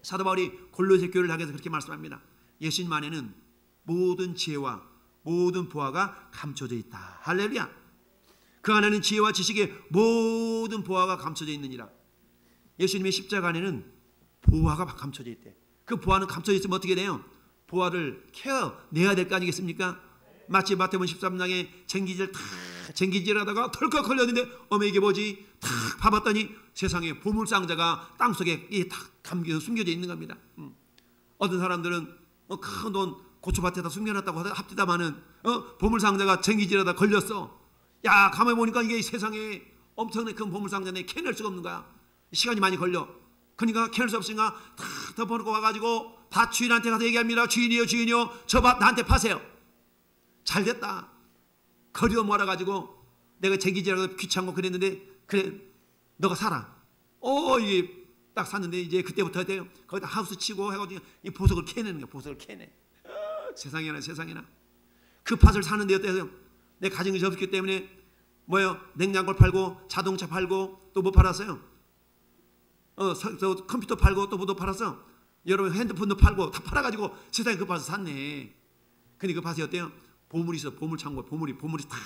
사도 바울이 골로새 교회를 향해서 그렇게 말씀합니다. 예수님 안에는 모든 지혜와 모든 보화가 감춰져 있다. 할렐루야. 그 안에는 지혜와 지식의 모든 보화가 감춰져 있느니라. 예수님의 십자가 안에는 보화가 감춰져 있대. 그 보화는 감춰져 있으면 어떻게 돼요? 보화를 캐어내야 될 거 아니겠습니까? 마치 마태복음 13장에 쟁기질하다가 털컥 걸렸는데 이게 뭐지? 탁 파봤더니 세상에 보물상자가 땅속에 탁 감겨서 숨겨져 있는 겁니다. 어떤 사람들은 큰 돈 고추밭에다 숨겨놨다고 합디다마는 보물상자가 쟁기질하다 걸렸어. 야 가만히 보니까 이게 세상에 엄청나게 큰 보물상자인데 캐낼 수가 없는 거야. 시간이 많이 걸려. 그러니까 캐낼 수 없으니까 다 덮어놓고 와가지고 다 주인한테 가서 얘기합니다. 주인이요 저 밭 나한테 파세요. 잘됐다. 거리도 멀어가지고 내가 쟁기질하다 귀찮고 그랬는데 그래 너가 사라. 이게 딱 샀는데 이제 그때부터 돼요. 거기다 하우스 치고 해가지고 이 보석을 캐내는 거야. 보석을 캐내. 세상에나 그 밭을 사는데 어때요? 내 가진 것이 없기 때문에 냉장고를 팔고 자동차 팔고 또 뭐 팔았어요? 컴퓨터 팔고 또 뭐도 팔았어? 여러분 핸드폰도 팔고 다 팔아가지고 세상에 그 밭을 샀네. 근데 그 밭이 어때요? 보물이 있어. 보물 창고에 보물이 다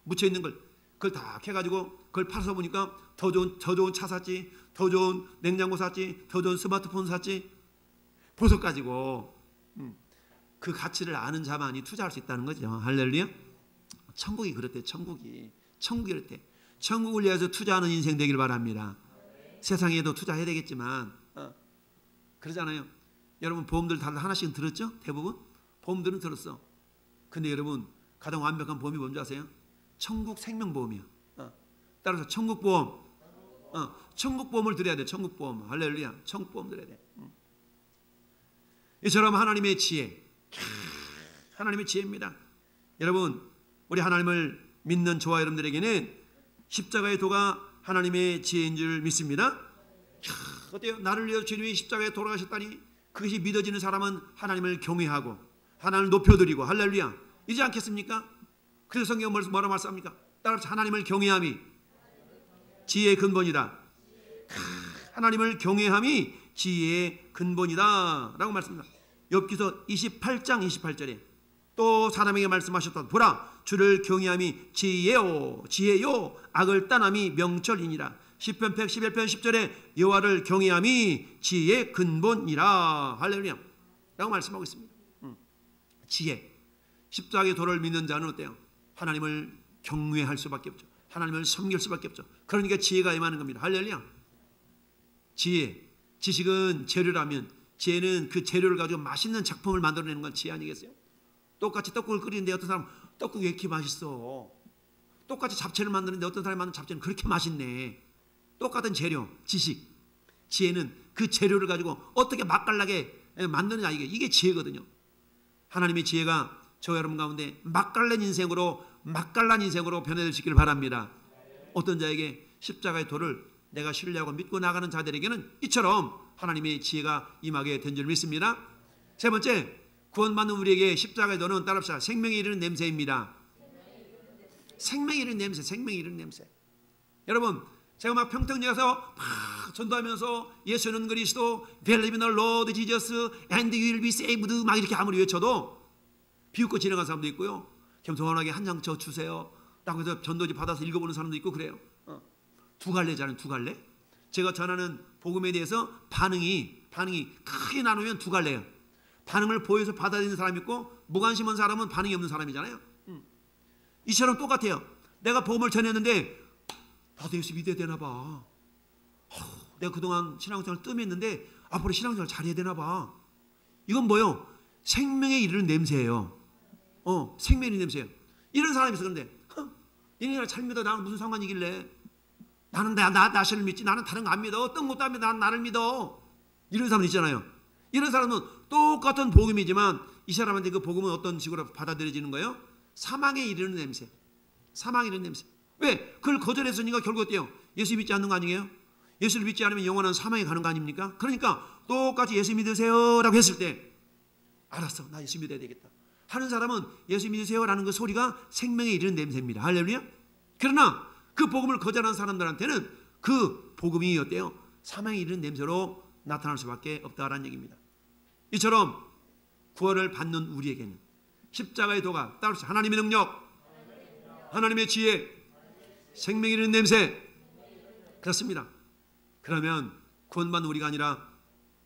묻혀 있는 걸 그걸 다 캐가지고 그걸 팔아서 보니까 더 좋은 차 샀지, 더 좋은 냉장고 샀지, 더 좋은 스마트폰 샀지. 보석 가지고 그 가치를 아는 자만이 투자할 수 있다는 거죠. 할렐루야. 천국이 그렇대. 천국이 그렇대. 천국을 위해서 투자하는 인생 되길 바랍니다. 세상에도 투자해야 되겠지만 그러잖아요. 여러분 보험들 다들 하나씩은 들었죠? 대부분 보험들은 들었어. 근데 여러분 가장 완벽한 보험이 뭔지 아세요? 천국 생명보험이야. 따라서 천국보험, 천국보험을 드려야 돼. 천국보험. 할렐루야. 천국보험 드려야 돼. 이처럼 하나님의 지혜, 하나님의 지혜입니다. 여러분 우리 하나님을 믿는 저와 여러분들에게는 십자가의 도가 하나님의 지혜인 줄 믿습니다. 어때요? 나를 위해서 주님이 십자가에 돌아가셨다니 그것이 믿어지는 사람은 하나님을 경외하고 하나님을 높여드리고 할렐루야 이지 않겠습니까? 그래서 성경은 뭐라 말씀합니까? 따라서 하나님을 경외함이 지혜의 근본이다. 하나님을 경외함이 지혜의 근본이다 라고 말씀합니다. 욥기서 28장 28절에 또 사람에게 말씀하셨다. 보라 주를 경외함이 지혜요 악을 떠남이 명철이니라. 시편 111편 10절에 여호와를 경외함이 지혜의 근본이라. 할렐루야 라고 말씀하고 있습니다. 지혜. 십자가의 도를 믿는 자는 어때요? 하나님을 경외할 수밖에 없죠. 하나님을 섬길 수밖에 없죠. 그러니까 지혜가 임하는 겁니다. 할렐루야. 지혜. 지식은 재료라면 지혜는 그 재료를 가지고 맛있는 작품을 만들어내는 건 지혜 아니겠어요? 똑같이 떡국을 끓이는데 어떤 사람은 떡국이 왜 이렇게 맛있어? 똑같이 잡채를 만드는데 어떤 사람이 만든 잡채는 그렇게 맛있네. 똑같은 재료, 지식. 지혜는 그 재료를 가지고 어떻게 맛깔나게 만드느냐 이게 지혜거든요. 하나님의 지혜가 저 여러분 가운데 맛깔난 인생으로 변해질 수 있기를 바랍니다. 어떤 자에게 십자가의 도를 내가 신뢰하고 믿고 나가는 자들에게는 이처럼 하나님의 지혜가 임하게 된 줄 믿습니다. 세 번째, 구원받는 우리에게 십자가의 도는 따릅시다. 생명에 이르는 냄새입니다. 생명에 이르는 냄새, 생명에 이르는 냄새. 여러분, 제가 막 평택에 가서 막 전도하면서 예수는 그리스도, Believe in the Lord Jesus and you will be saved 막 이렇게 아무리 외쳐도 비웃고 지나간 사람도 있고요. 겸손하게 한 장 저 주세요 라고 해서 전도지 받아서 읽어보는 사람도 있고 그래요. 두 갈래잖아요. 두 갈래. 제가 전하는 복음에 대해서 반응이 크게 나누면 두 갈래예요. 반응을 보여서 받아들이는 사람이 있고 무관심한 사람은 반응이 없는 사람이잖아요. 이처럼 똑같아요. 내가 복음을 전했는데 나도 예수 믿어야 되나 봐. 내가 그동안 신앙생활을 뜸했는데 앞으로 신앙생활 잘해야 되나 봐. 이건 뭐요? 생명에 이르는 냄새예요. 생명에 이르는 냄새예요. 이런 사람이 있어. 그런데 얘네가 잘 믿어. 나는 무슨 상관이길래. 나는 나 신을 믿지. 나는 다른 거 안 믿어. 어떤 것도 안 믿어. 나는 나를 믿어. 이런 사람 있잖아요. 이런 사람은 똑같은 복음이지만 이 사람한테 그 복음은 어떤 식으로 받아들여지는 거예요? 사망에 이르는 냄새. 사망에 이르는 냄새. 왜? 그걸 거절했으니까 결국 어때요? 예수 믿지 않는 거 아니에요? 예수를 믿지 않으면 영원한 사망에 가는 거 아닙니까? 그러니까 똑같이 예수 믿으세요 라고 했을 때 알았어, 나 예수 믿어야 되겠다 하는 사람은 예수 믿으세요 라는 그 소리가 생명에 이르는 냄새입니다. 할렐루야. 그러나 그 복음을 거절한 사람들한테는 그 복음이 어때요? 사망에 이르는 냄새로 나타날 수밖에 없다라는 얘기입니다. 이처럼 구원을 받는 우리에게는 십자가의 도가 따르시 하나님의 능력, 하나님의 지혜, 생명이 이르는 냄새. 그렇습니다. 그러면 구원받는 우리가 아니라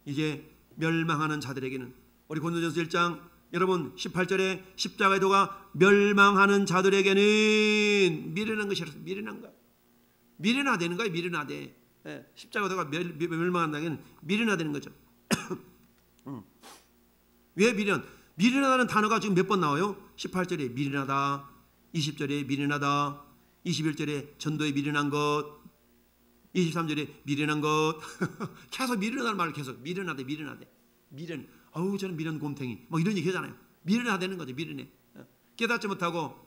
이제 멸망하는 자들에게는 우리 고린도전서 1장 여러분 18절에 십자가의 도가 멸망하는 자들에게는 미련한 것이라서 미련한 거. 미련하되는 거예요. 미련하되. 십자가의 도가 멸망한다는 미련하되는 거죠. 왜 미련? 미련하다는 단어가 지금 몇 번 나와요? 18절에 미련하다, 20절에 미련하다, 21절에 전도에 미련한 것, 23절에 미련한 것. 계속 미련하다는 말을 계속 미련하대. 미련. 어우 저는 미련 곰탱이 뭐 이런 얘기 하잖아요. 미련하다는 거죠. 미련해. 깨닫지 못하고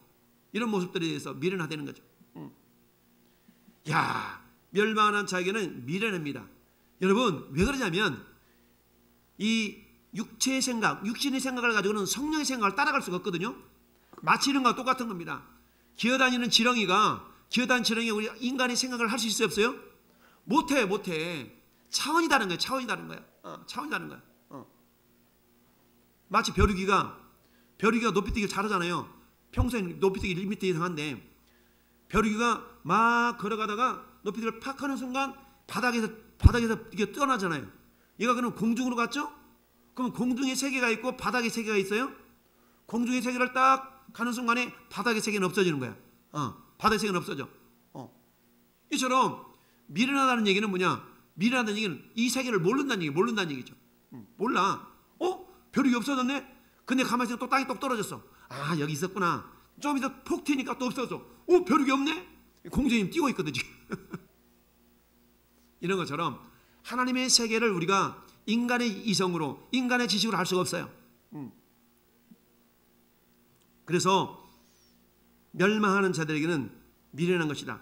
이런 모습들에 대해서 미련하다는 거죠. 야, 멸망하는 자에게는 미련합니다. 여러분 왜 그러냐면 이 육체의 생각, 육신의 생각을 가지고는 성령의 생각을 따라갈 수가 없거든요. 마치 이런 거와 똑같은 겁니다. 기어다니는 지렁이가 우리 인간의 생각을 할 수 있어요, 없어요? 못해. 차원이 다른 거야. 차원이 다른 거야. 마치 벼룩이가 높이뛰기를 잘하잖아요. 평소에 높이뛰기 1m 이상한데 벼룩이가 막 걸어가다가 높이뛰기를 팍 하는 순간 바닥에서 이게 떠나잖아요. 얘가 그럼 공중으로 갔죠? 그럼 공중에 세계가 있고 바닥에 세계가 있어요? 공중의 세계를 딱 가는 순간에 바닥의 세계는 없어지는 거야. 바닥의 세계는 없어져. 이처럼 미련하다는 얘기는 뭐냐? 미련하다는 얘기는 이 세계를 모른다는 얘기죠. 몰라. 벼룩이 없어졌네? 근데 가만히 있으면 또 땅이 똑 떨어졌어. 아, 여기 있었구나. 좀 이따 폭 튀니까 또 없어져. 벼룩이 없네? 공중에 뛰고 있거든, 지금. 이런 것처럼 하나님의 세계를 우리가 인간의 이성으로, 인간의 지식으로 알 수가 없어요. 그래서 멸망하는 자들에게는 미련한 것이다.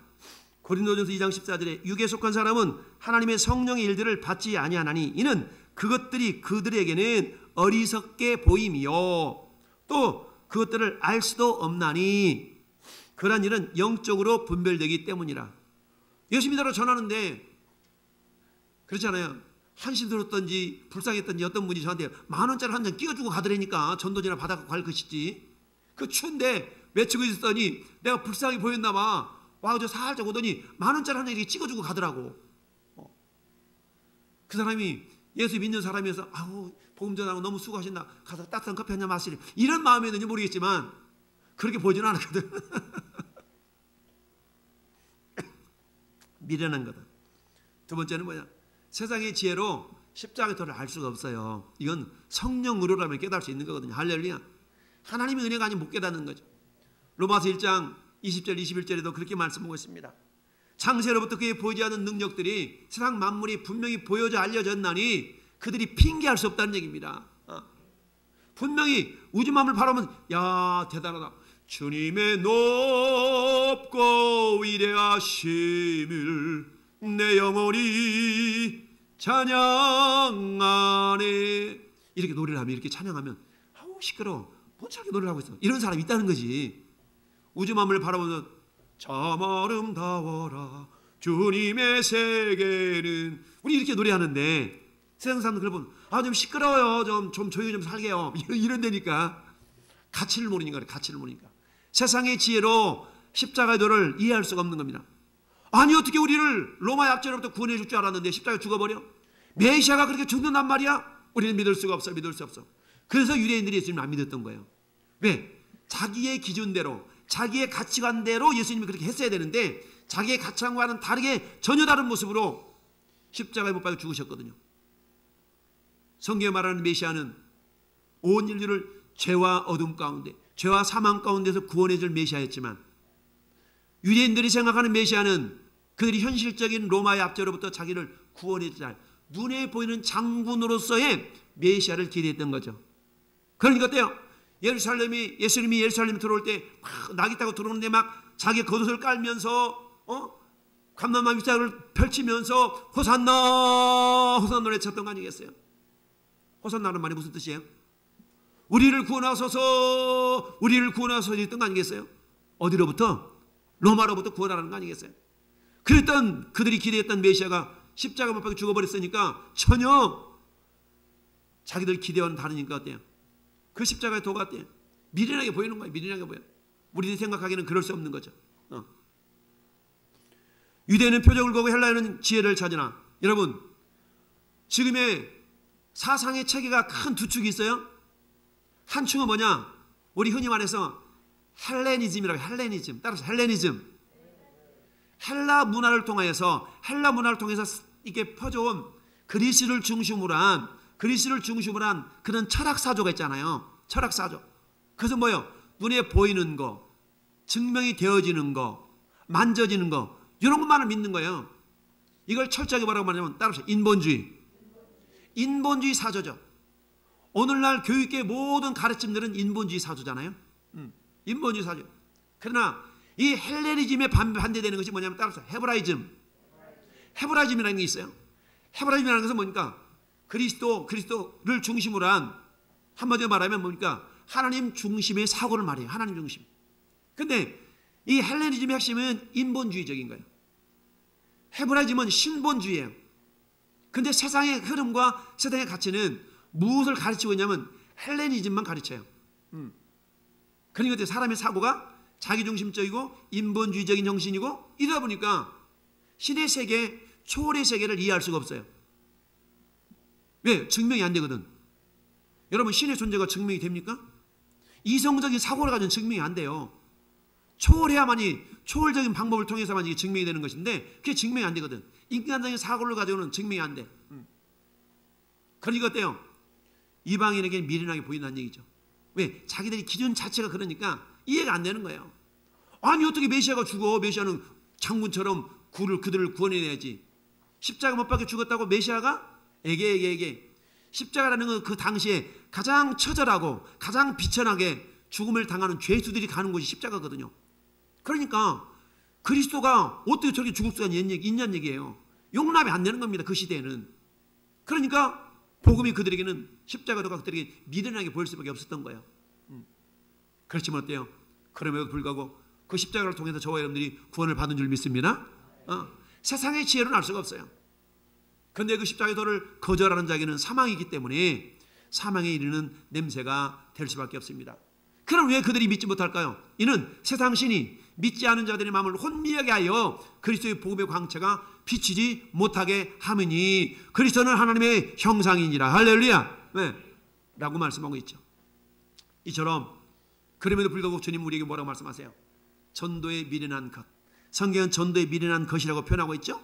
고린도전서 2장 14절에 육에 속한 사람은 하나님의 성령의 일들을 받지 아니하나니 이는 그것들이 그들에게는 어리석게 보임이요 또 그것들을 알 수도 없나니 그러한 일은 영적으로 분별되기 때문이라. 예수 믿으러 전하는데 그렇잖아요. 한시 들었던지 불쌍했던지 어떤 분이 저한테 10,000원짜리 한 장 끼워주고 가더라니까 전도지나 받아가 갈 것이지. 그 추운데 외치고 있었더니 내가 불쌍히 보였나 봐. 와서 살짝 오더니 10,000원짜리 한 장 이렇게 찍어주고 가더라고. 그 사람이 예수 믿는 사람이어서 아우 복음 전하고 너무 수고하신다. 가서 따뜻한 커피 한 잔 마시래. 이런 마음이었는지 모르겠지만 그렇게 보지는 않았거든. 미련한 거다. 두 번째는 뭐냐? 세상의 지혜로 십자가의 도를 알 수가 없어요. 이건 성령으로라면 깨달을 수 있는 거거든요. 할렐루야. 하나님의 은혜가 아니면 못 깨닫는 거죠. 로마서 1장 20절 21절에도 그렇게 말씀하고 있습니다. 창세로부터 그의 보이지 않는 능력들이 세상 만물이 분명히 보여져 알려졌나니 그들이 핑계할 수 없다는 얘기입니다. 분명히 우주만물 바라보면 야 대단하다. 주님의 높고 위대하심을 내 영혼이 찬양하네. 이렇게 노래를 하면, 이렇게 찬양하면 아우 시끄러워, 뻔찮게 노래를 하고 있어, 이런 사람이 있다는 거지. 우주만물을 바라보면서 참 아름다워라 주님의 세계는, 우리 이렇게 노래하는데 세상 사람들 그걸 보면 좀 시끄러워요, 좀 조용히 좀 살게요, 이런다니까. 가치를 모르니까 그래. 가치를 모르니까. 세상의 지혜로 십자가의 도를 이해할 수가 없는 겁니다. 아니 어떻게 우리를 로마의 압제로부터 구원해 줄 줄 알았는데 십자가에 죽어버려? 메시아가 그렇게 죽는단 말이야? 우리는 믿을 수가 없어. 믿을 수 없어. 그래서 유대인들이 예수님을 안 믿었던 거예요. 왜? 자기의 기준대로, 자기의 가치관대로 예수님이 그렇게 했어야 되는데 자기의 가치관과는 다르게, 전혀 다른 모습으로 십자가에 못 박혀 죽으셨거든요. 성경에 말하는 메시아는 온 인류를 죄와 어둠 가운데, 죄와 사망 가운데서 구원해 줄 메시아였지만, 유대인들이 생각하는 메시아는 그들이 현실적인 로마의 압제로부터 자기를 구원해 줄 눈에 보이는 장군으로서의 메시아를 기대했던 거죠. 그러니까 어때요? 예수님이 예루살렘에 들어올 때 막 낙이 타고 들어오는데 막 자기 겉옷을 깔면서 감람나무 윗자락을 펼치면서 호산나 호산나 외쳤던 거 아니겠어요? 호산나는 말이 무슨 뜻이에요? 우리를 구원하소서, 우리를 구원하소서 했던 거 아니겠어요? 어디로부터? 로마로부터 구원하라는 거 아니겠어요? 그랬던 그들이 기대했던 메시아가 십자가 못 박혀 죽어버렸으니까 전혀 자기들 기대와는 다르니까 어때요? 그 십자가의 도가 어때요? 미련하게 보이는 거예요. 미련하게 보여요. 우리들이 생각하기에는 그럴 수 없는 거죠. 유대인은 표적을 보고 헬라인은 지혜를 찾으나, 여러분 지금의 사상의 체계가 큰 두 축이 있어요. 한 축은 뭐냐? 우리 흔히 말해서 헬레니즘이라고. 헬레니즘. 따라서 헬레니즘. 헬라 문화를 통해서 이게 퍼져온 그리스를 중심으로 한 그런 철학사조가 있잖아요. 철학사조. 그래서 뭐예요? 눈에 보이는 거, 증명이 되어지는 거, 만져지는 거, 이런 것만을 믿는 거예요. 이걸 철저하게 뭐라고 말하냐면 따라서 인본주의 사조죠. 오늘날 교육계의 모든 가르침들은 인본주의 사조잖아요. 인본주의 사조. 그러나 이 헬레니즘에 반대되는 것이 뭐냐면 따라서 헤브라이즘이라는 게 있어요. 헤브라이즘이라는 것은 뭡니까? 그리스도를 중심으로 한, 한마디로 말하면 뭡니까? 하나님 중심의 사고를 말해요. 하나님 중심. 근데 이 헬레니즘의 핵심은 인본주의적인 거예요. 헤브라이즘은 신본주의예요. 근데 세상의 흐름과 세상의 가치는 무엇을 가르치고 있냐면 헬레니즘만 가르쳐요. 그러니까 사람의 사고가 자기중심적이고 인본주의적인 정신이고, 이러다 보니까 신의 세계, 초월의 세계를 이해할 수가 없어요. 왜? 증명이 안 되거든. 여러분 신의 존재가 증명이 됩니까? 이성적인 사고를 가지고는 증명이 안 돼요. 초월해야만이, 초월적인 방법을 통해서만 이게 증명이 되는 것인데 그게 증명이 안 되거든. 인간적인 사고를 가지고는 증명이 안 돼. 그러니까 어때요? 이방인에게 미련하게 보인다는 얘기죠. 왜? 자기들이 기준 자체가 그러니까 이해가 안 되는 거예요. 아니 어떻게 메시아가 죽어? 메시아는 장군처럼 그들을 구원해내야지. 십자가 못 박혀 죽었다고 메시아가? 에게. 십자가라는 건 그 당시에 가장 처절하고 가장 비천하게 죽음을 당하는 죄수들이 가는 곳이 십자가거든요. 그러니까 그리스도가 어떻게 저렇게 죽을 수가 있냐는 얘기예요. 용납이 안 되는 겁니다. 그 시대에는. 그러니까 복음이 그들에게는, 십자가도가 그들에게 미련하게 보일 수밖에 없었던 거예요. 그렇지만 어때요? 그럼에도 불구하고 그 십자가를 통해서 저와 여러분들이 구원을 받은 줄 믿습니다. 세상의 지혜로는 알 수가 없어요. 그런데 그 십자가의 도를 거절하는 자에게는 사망이기 때문에 사망에 이르는 냄새가 될 수밖에 없습니다. 그럼 왜 그들이 믿지 못할까요? 이는 세상 신이 믿지 않은 자들의 마음을 혼미하게 하여 그리스도의 복음의 광채가 비치지 못하게 하느니 그리스도는 하나님의 형상이니라. 할렐루야. 네. 라고 말씀하고 있죠. 이처럼 그럼에도 불구하고 주님 우리에게 뭐라고 말씀하세요? 전도에 미련한 것. 성경은 전도에 미련한 것이라고 표현하고 있죠.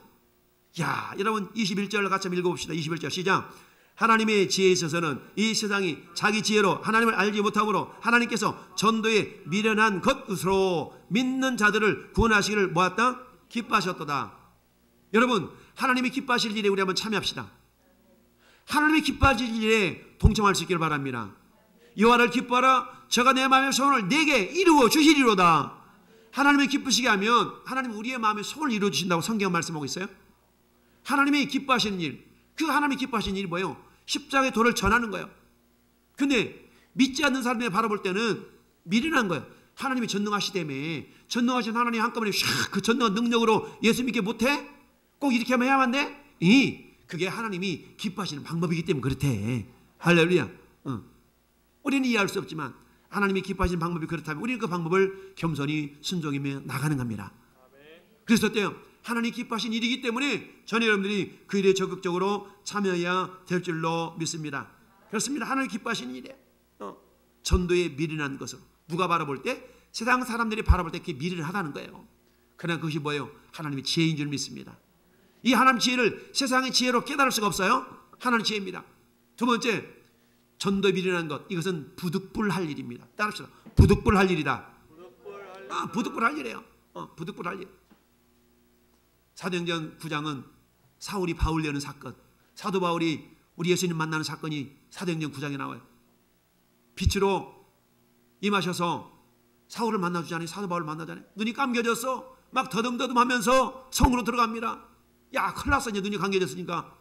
야, 여러분 21절 같이 한번 읽어봅시다. 21절 시작. 하나님의 지혜에 있어서는 이 세상이 자기 지혜로 하나님을 알지 못함으로 하나님께서 전도에 미련한 것으로 믿는 자들을 구원하시기를 모았다? 기뻐하셨도다. 여러분 하나님이 기뻐하실 일에 우리 한번 참여합시다. 하나님이 기뻐하실 일에 동참할 수 있기를 바랍니다. 여호와를 기뻐하라. 저가 내 마음의 소원을 내게 이루어 주시리로다. 하나님이 기쁘시게 하면 하나님 우리의 마음의 소원을 이루어 주신다고 성경은 말씀하고 있어요. 하나님이 기뻐하시는 일, 그 하나님이 기뻐하시는 일이 뭐예요? 십자가의 도를 전하는 거예요. 근데 믿지 않는 사람이 바라볼 때는 미련한 거예요. 하나님이 전능하시다며, 전능하신 하나님 한꺼번에 그 전능한 능력으로 예수 믿게 못해? 꼭 이렇게 하면 해야만 돼? 그게 하나님이 기뻐하시는 방법이기 때문에 그렇대. 할렐루야. 우리는 이해할 수 없지만 하나님이 기뻐하시는 방법이 그렇다면 우리는 그 방법을 겸손히 순종하며 나가는 겁니다. 그래서 어때요? 하나님 기뻐하신 일이기 때문에 저는 여러분들이 그 일에 적극적으로 참여해야 될 줄로 믿습니다. 그렇습니다. 하나님 기뻐하시는 일이에요. 전도에 미련한 것을 누가 바라볼 때? 세상 사람들이 바라볼 때 그게 미련하다는 거예요. 그러나 그것이 뭐예요? 하나님의 지혜인 줄 믿습니다. 이 하나님 지혜를 세상의 지혜로 깨달을 수가 없어요. 하나님 지혜입니다. 두 번째, 전도에 미련한 것, 이것은 부득불할 일입니다. 따릅시다. 부득불할 일이다. 부득불할 일이에요. 부득불할 일. 사도행전 9장은 사울이 바울 여는 사건, 사도 바울이 우리 예수님 만나는 사건이 사도행전 9장에 나와요. 빛으로 임하셔서 사울을 만나주잖아요. 사도 바울을 만나잖아요. 눈이 감겨졌어. 막 더듬더듬하면서 성으로 들어갑니다. 야, 큰일 났어. 이제 눈이 감겨졌으니까.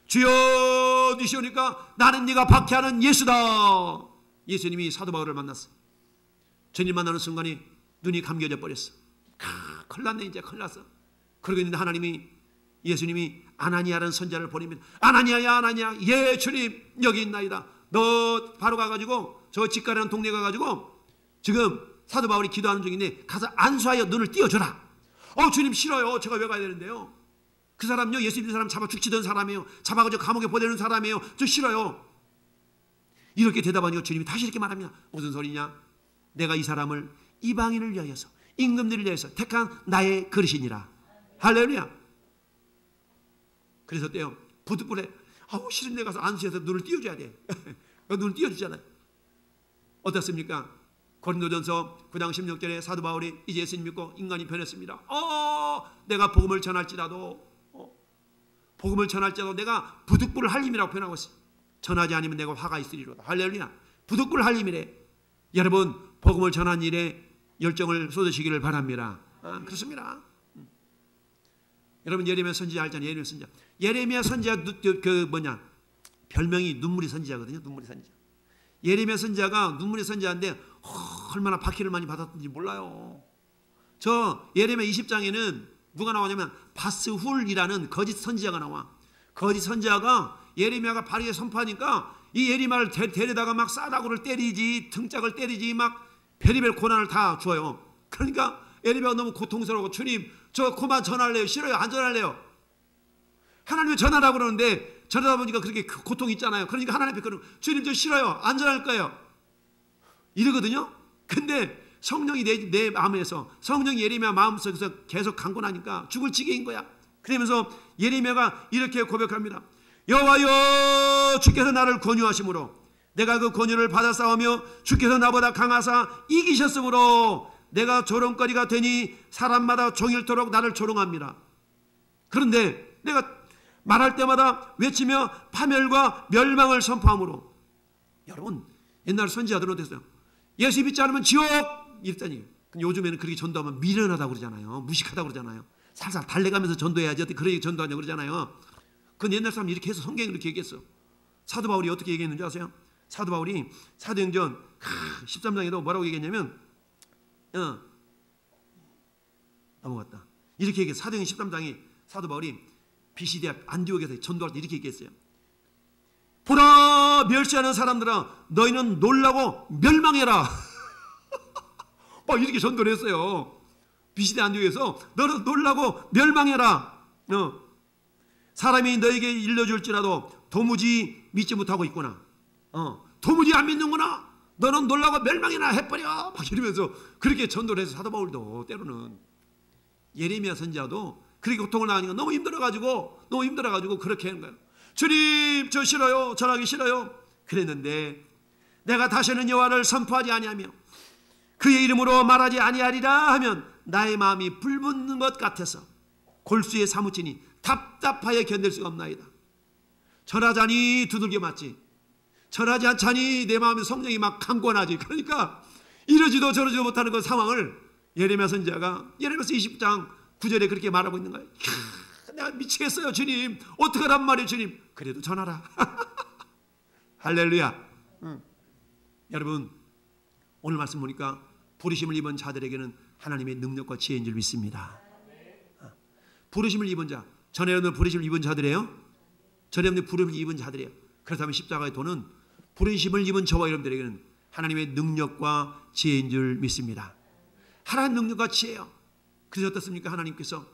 주여 주시오니까 나는 네가 박해하는 예수다. 예수님이 사도 바울을 만났어. 주님 만나는 순간에 눈이 감겨져 버렸어. 큰일 났네. 이제 큰일 났어. 그러고 있는데 하나님이, 예수님이 아나니아라는 선지자를 보냅니다. 아나니아야, 아나니아. 예, 주님 여기 있나이다. 너 바로 가가지고 저 직가라는 동네 가가지고 지금 사도 바울이 기도하는 중인데 가서 안수하여 눈을 띄워줘라. 주님 싫어요. 제가 왜 가야 되는데요? 그 사람요, 예수 믿는 사람 잡아 죽치던 사람이에요. 잡아가지고 감옥에 보내는 사람이에요. 저 싫어요. 이렇게 대답하니까 주님이 다시 이렇게 말합니다. 무슨 소리냐? 내가 이 사람을 이방인을 위하여서, 임금들을 위하여서 택한 나의 그릇이니라. 할렐루야. 그래서 어때요? 부득불해. 싫은 데 가서 안수해서 눈을 띄워줘야 돼. 눈을 띄워주잖아요. 어떻습니까? 고린도전서 9장 16절에 사도 바울이 이제 예수님 믿고 인간이 변했습니다. 내가 복음을 전할지라도 내가 부득불을 할림이라고 표현하고 있어요. 전하지 않으면 내가 화가 있으리로다. 할렐루야. 부득불을 할림이래. 여러분, 복음을 전하는 일에 열정을 쏟으시기를 바랍니다. 그렇습니다. 여러분, 예레미야 선지자 알잖아요. 예레미야 선지자. 예레미야 선지자 별명이 눈물의 선지자거든요. 눈물의 선지자. 예레미야 선지자가 눈물의 선지자인데 얼마나 박해를 많이 받았는지 몰라요. 저 예레미야 20장에는 누가 나오냐면 바스훌이라는 거짓 선지자가 나와. 거짓 선지자가 예레미야가 바리에 선포하니까 이 예레미야를 데려다가 막 싸다구를 때리지, 등짝을 때리지, 막 별의별 고난을 다 줘요. 그러니까 예레미야가 너무 고통스러워. 주님, 저 그만 전할래요? 싫어요? 안 전할래요? 하나님이 전하라고 그러는데 전하다 보니까 그렇게 고통이 있잖아요. 그러니까 하나님 앞에 주님, 저 싫어요. 안 전할 거예요. 이러거든요. 근데 성령이 내 마음에서, 성령이 예레미야 마음속에서 계속 강권하니까 죽을 지경인 거야. 그러면서 예레미야가 이렇게 고백합니다. 여호와여, 주께서 나를 권유하심으로 내가 그 권유를 받아 싸우며 주께서 나보다 강하사 이기셨으므로 내가 조롱거리가 되니 사람마다 종일토록 나를 조롱합니다. 그런데 내가 말할 때마다 외치며 파멸과 멸망을 선포함으로. 여러분, 옛날 선지자들은 어땠어요? 예수 믿지 않으면 지옥 이랬더니, 요즘에는 그렇게 전도하면 미련하다고 그러잖아요. 무식하다고 그러잖아요. 살살 달래가면서 전도해야지 어떻게 그렇게 전도하냐고 그러잖아요. 그건 옛날 사람 이렇게 해서 성경이 그렇게 얘기했어. 사도 바울이 어떻게 얘기했는지 아세요? 사도 바울이 사도행전 13장에도 뭐라고 얘기했냐면 넘어갔다. 이렇게 얘기했어. 사도행전 13장에 사도 바울이 비시디아 안디옥에서 전도할 때 이렇게 얘기했어요. 보라, 멸시하는 사람들아, 너희는 놀라고 멸망해라. 막 이렇게 전도를 했어요. 비시디아 안디옥에서 너는 놀라고 멸망해라. 사람이 너에게 일러줄지라도 도무지 믿지 못하고 있구나. 도무지 안 믿는구나. 너는 놀라고 멸망해라 해버려. 막 이러면서 그렇게 전도를 해서 사도 바울도 때로는 예레미야 선지자도 그렇게 고통을 당하니까 너무 힘들어가지고 그렇게 하는 거예요. 주님, 저 싫어요. 전하기 싫어요. 그랬는데 내가 다시는 여호와를 선포하지 아니하며 그의 이름으로 말하지 아니하리라 하면 나의 마음이 불붙는 것 같아서 골수에 사무치니 답답하여 견딜 수가 없나이다. 전하자니 두들겨 맞지. 전하지 않자니 내 마음에 성령이 막 강권하지. 그러니까 이러지도 저러지도 못하는 그 상황을 예레미야 선지자가 예레미야서 20장 9절에 그렇게 말하고 있는 거예요. 야, 미치겠어요 주님, 어떡하란 말이에요 주님. 그래도 전하라. 할렐루야. 여러분, 오늘 말씀 보니까 부르심을 입은 자들에게는 하나님의 능력과 지혜인 줄 믿습니다. 부르심을 입은 자, 전에 여러분들 부르심을 입은 자들이에요? 전에 여러분들 부르심을 입은 자들이에요. 그렇다면 십자가의 도는 부르심을 입은 저와 여러분들에게는 하나님의 능력과 지혜인 줄 믿습니다. 하나님의 능력과 지혜요. 그래서 어떻습니까? 하나님께서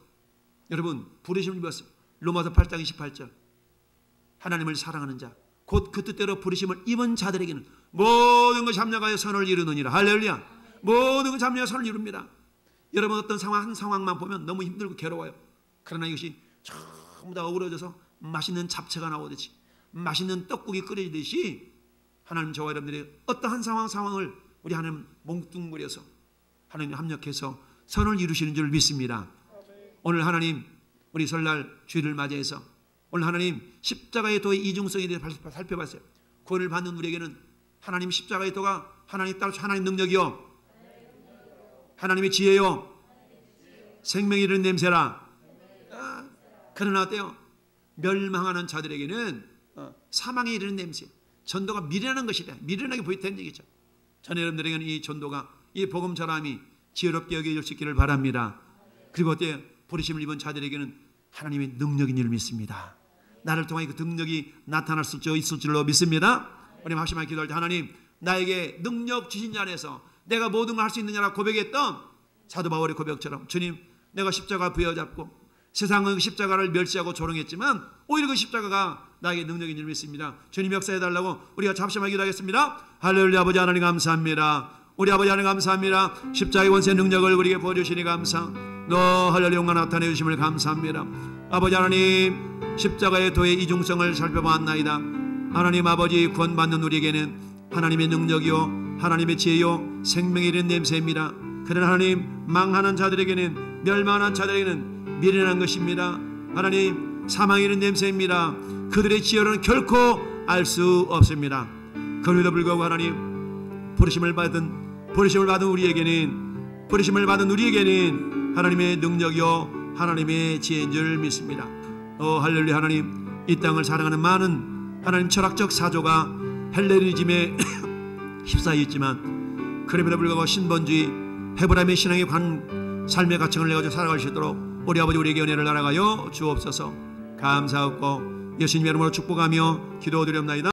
여러분 부르심을 입었어요. 로마서 8장 28절, 하나님을 사랑하는 자, 곧 그 뜻대로 부르심을 입은 자들에게는 모든 것이 합력하여 선을 이루느니라. 할렐루야. 모든 것이 합력하여 선을 이룹니다. 여러분 어떤 상황, 한 상황만 보면 너무 힘들고 괴로워요. 그러나 이것이 전부 다 어우러져서 맛있는 잡채가 나오듯이, 맛있는 떡국이 끓여지듯이 하나님 저와 여러분들이 어떠한 상황을 우리 하나님 몽뚱그려서 하나님 합력해서 선을 이루시는 줄 믿습니다. 오늘 하나님 우리 설날 주일을 맞이해서 오늘 하나님 십자가의 도의 이중성에 대해 살펴봤어요. 구원을 받는 우리에게는 하나님 십자가의 도가 하나님 따로 하나님 능력이요, 하나님의 지혜요, 생명이 이르는 냄새라. 그러나 어때요? 멸망하는 자들에게는 사망에 이르는 냄새, 전도가 미련한 것이다. 미련하게 보였다는 얘기죠. 저는 여러분들에게는 이 전도가, 이 복음 전함이 지혜롭게 여겨질 수 있기를 바랍니다. 그리고 어때요? 부르심을 입은 자들에게는 하나님의 능력인 줄 믿습니다. 나를 통해 그 능력이 나타날 수 있을 줄로 믿습니다. 우리 막심하게 기도할 때 하나님 나에게 능력 주신 자 안에서 내가 모든 걸 할 수 있느냐라고 고백했던 사도 바울의 고백처럼 주님, 내가 십자가 부여잡고 세상은 그 십자가를 멸시하고 조롱했지만 오히려 그 십자가가 나에게 능력인 줄 믿습니다. 주님 역사해달라고 우리가 잠시만 기도하겠습니다. 할렐루야. 아버지 하나님 감사합니다. 우리 아버지 하나님 감사합니다. 십자가의 원세 능력을 우리에게 보여주시니 감사. 너 할렐루야 영광 나타내 주심을 감사합니다. 아버지 하나님 십자가의 도의 이중성을 살펴보았나이다. 하나님 아버지 구원받는 우리에게는 하나님의 능력이요, 하나님의 지혜요, 생명이 이른 냄새입니다. 그러나 하나님 망하는 자들에게는, 멸망하는 자들에게는 미련한 것입니다. 하나님 사망이 이른 냄새입니다. 그들의 지혜로는 결코 알 수 없습니다. 그럼에도 불구하고 하나님 부르심을 받은 우리에게는 하나님의 능력이요, 하나님의 지혜인 줄 믿습니다. 할렐루야. 하나님 이 땅을 사랑하는 많은 하나님 철학적 사조가 헬레니즘에 휩싸여 있지만 그럼에도 불구하고 신본주의 헤브라임의 신앙의 삶의 가치를 내가지고 살아갈 수 있도록 우리 아버지 우리에게 은혜를 날아가여 주옵소서. 감사하고 예수님의 이름으로 축복하며 기도드리옵나이다.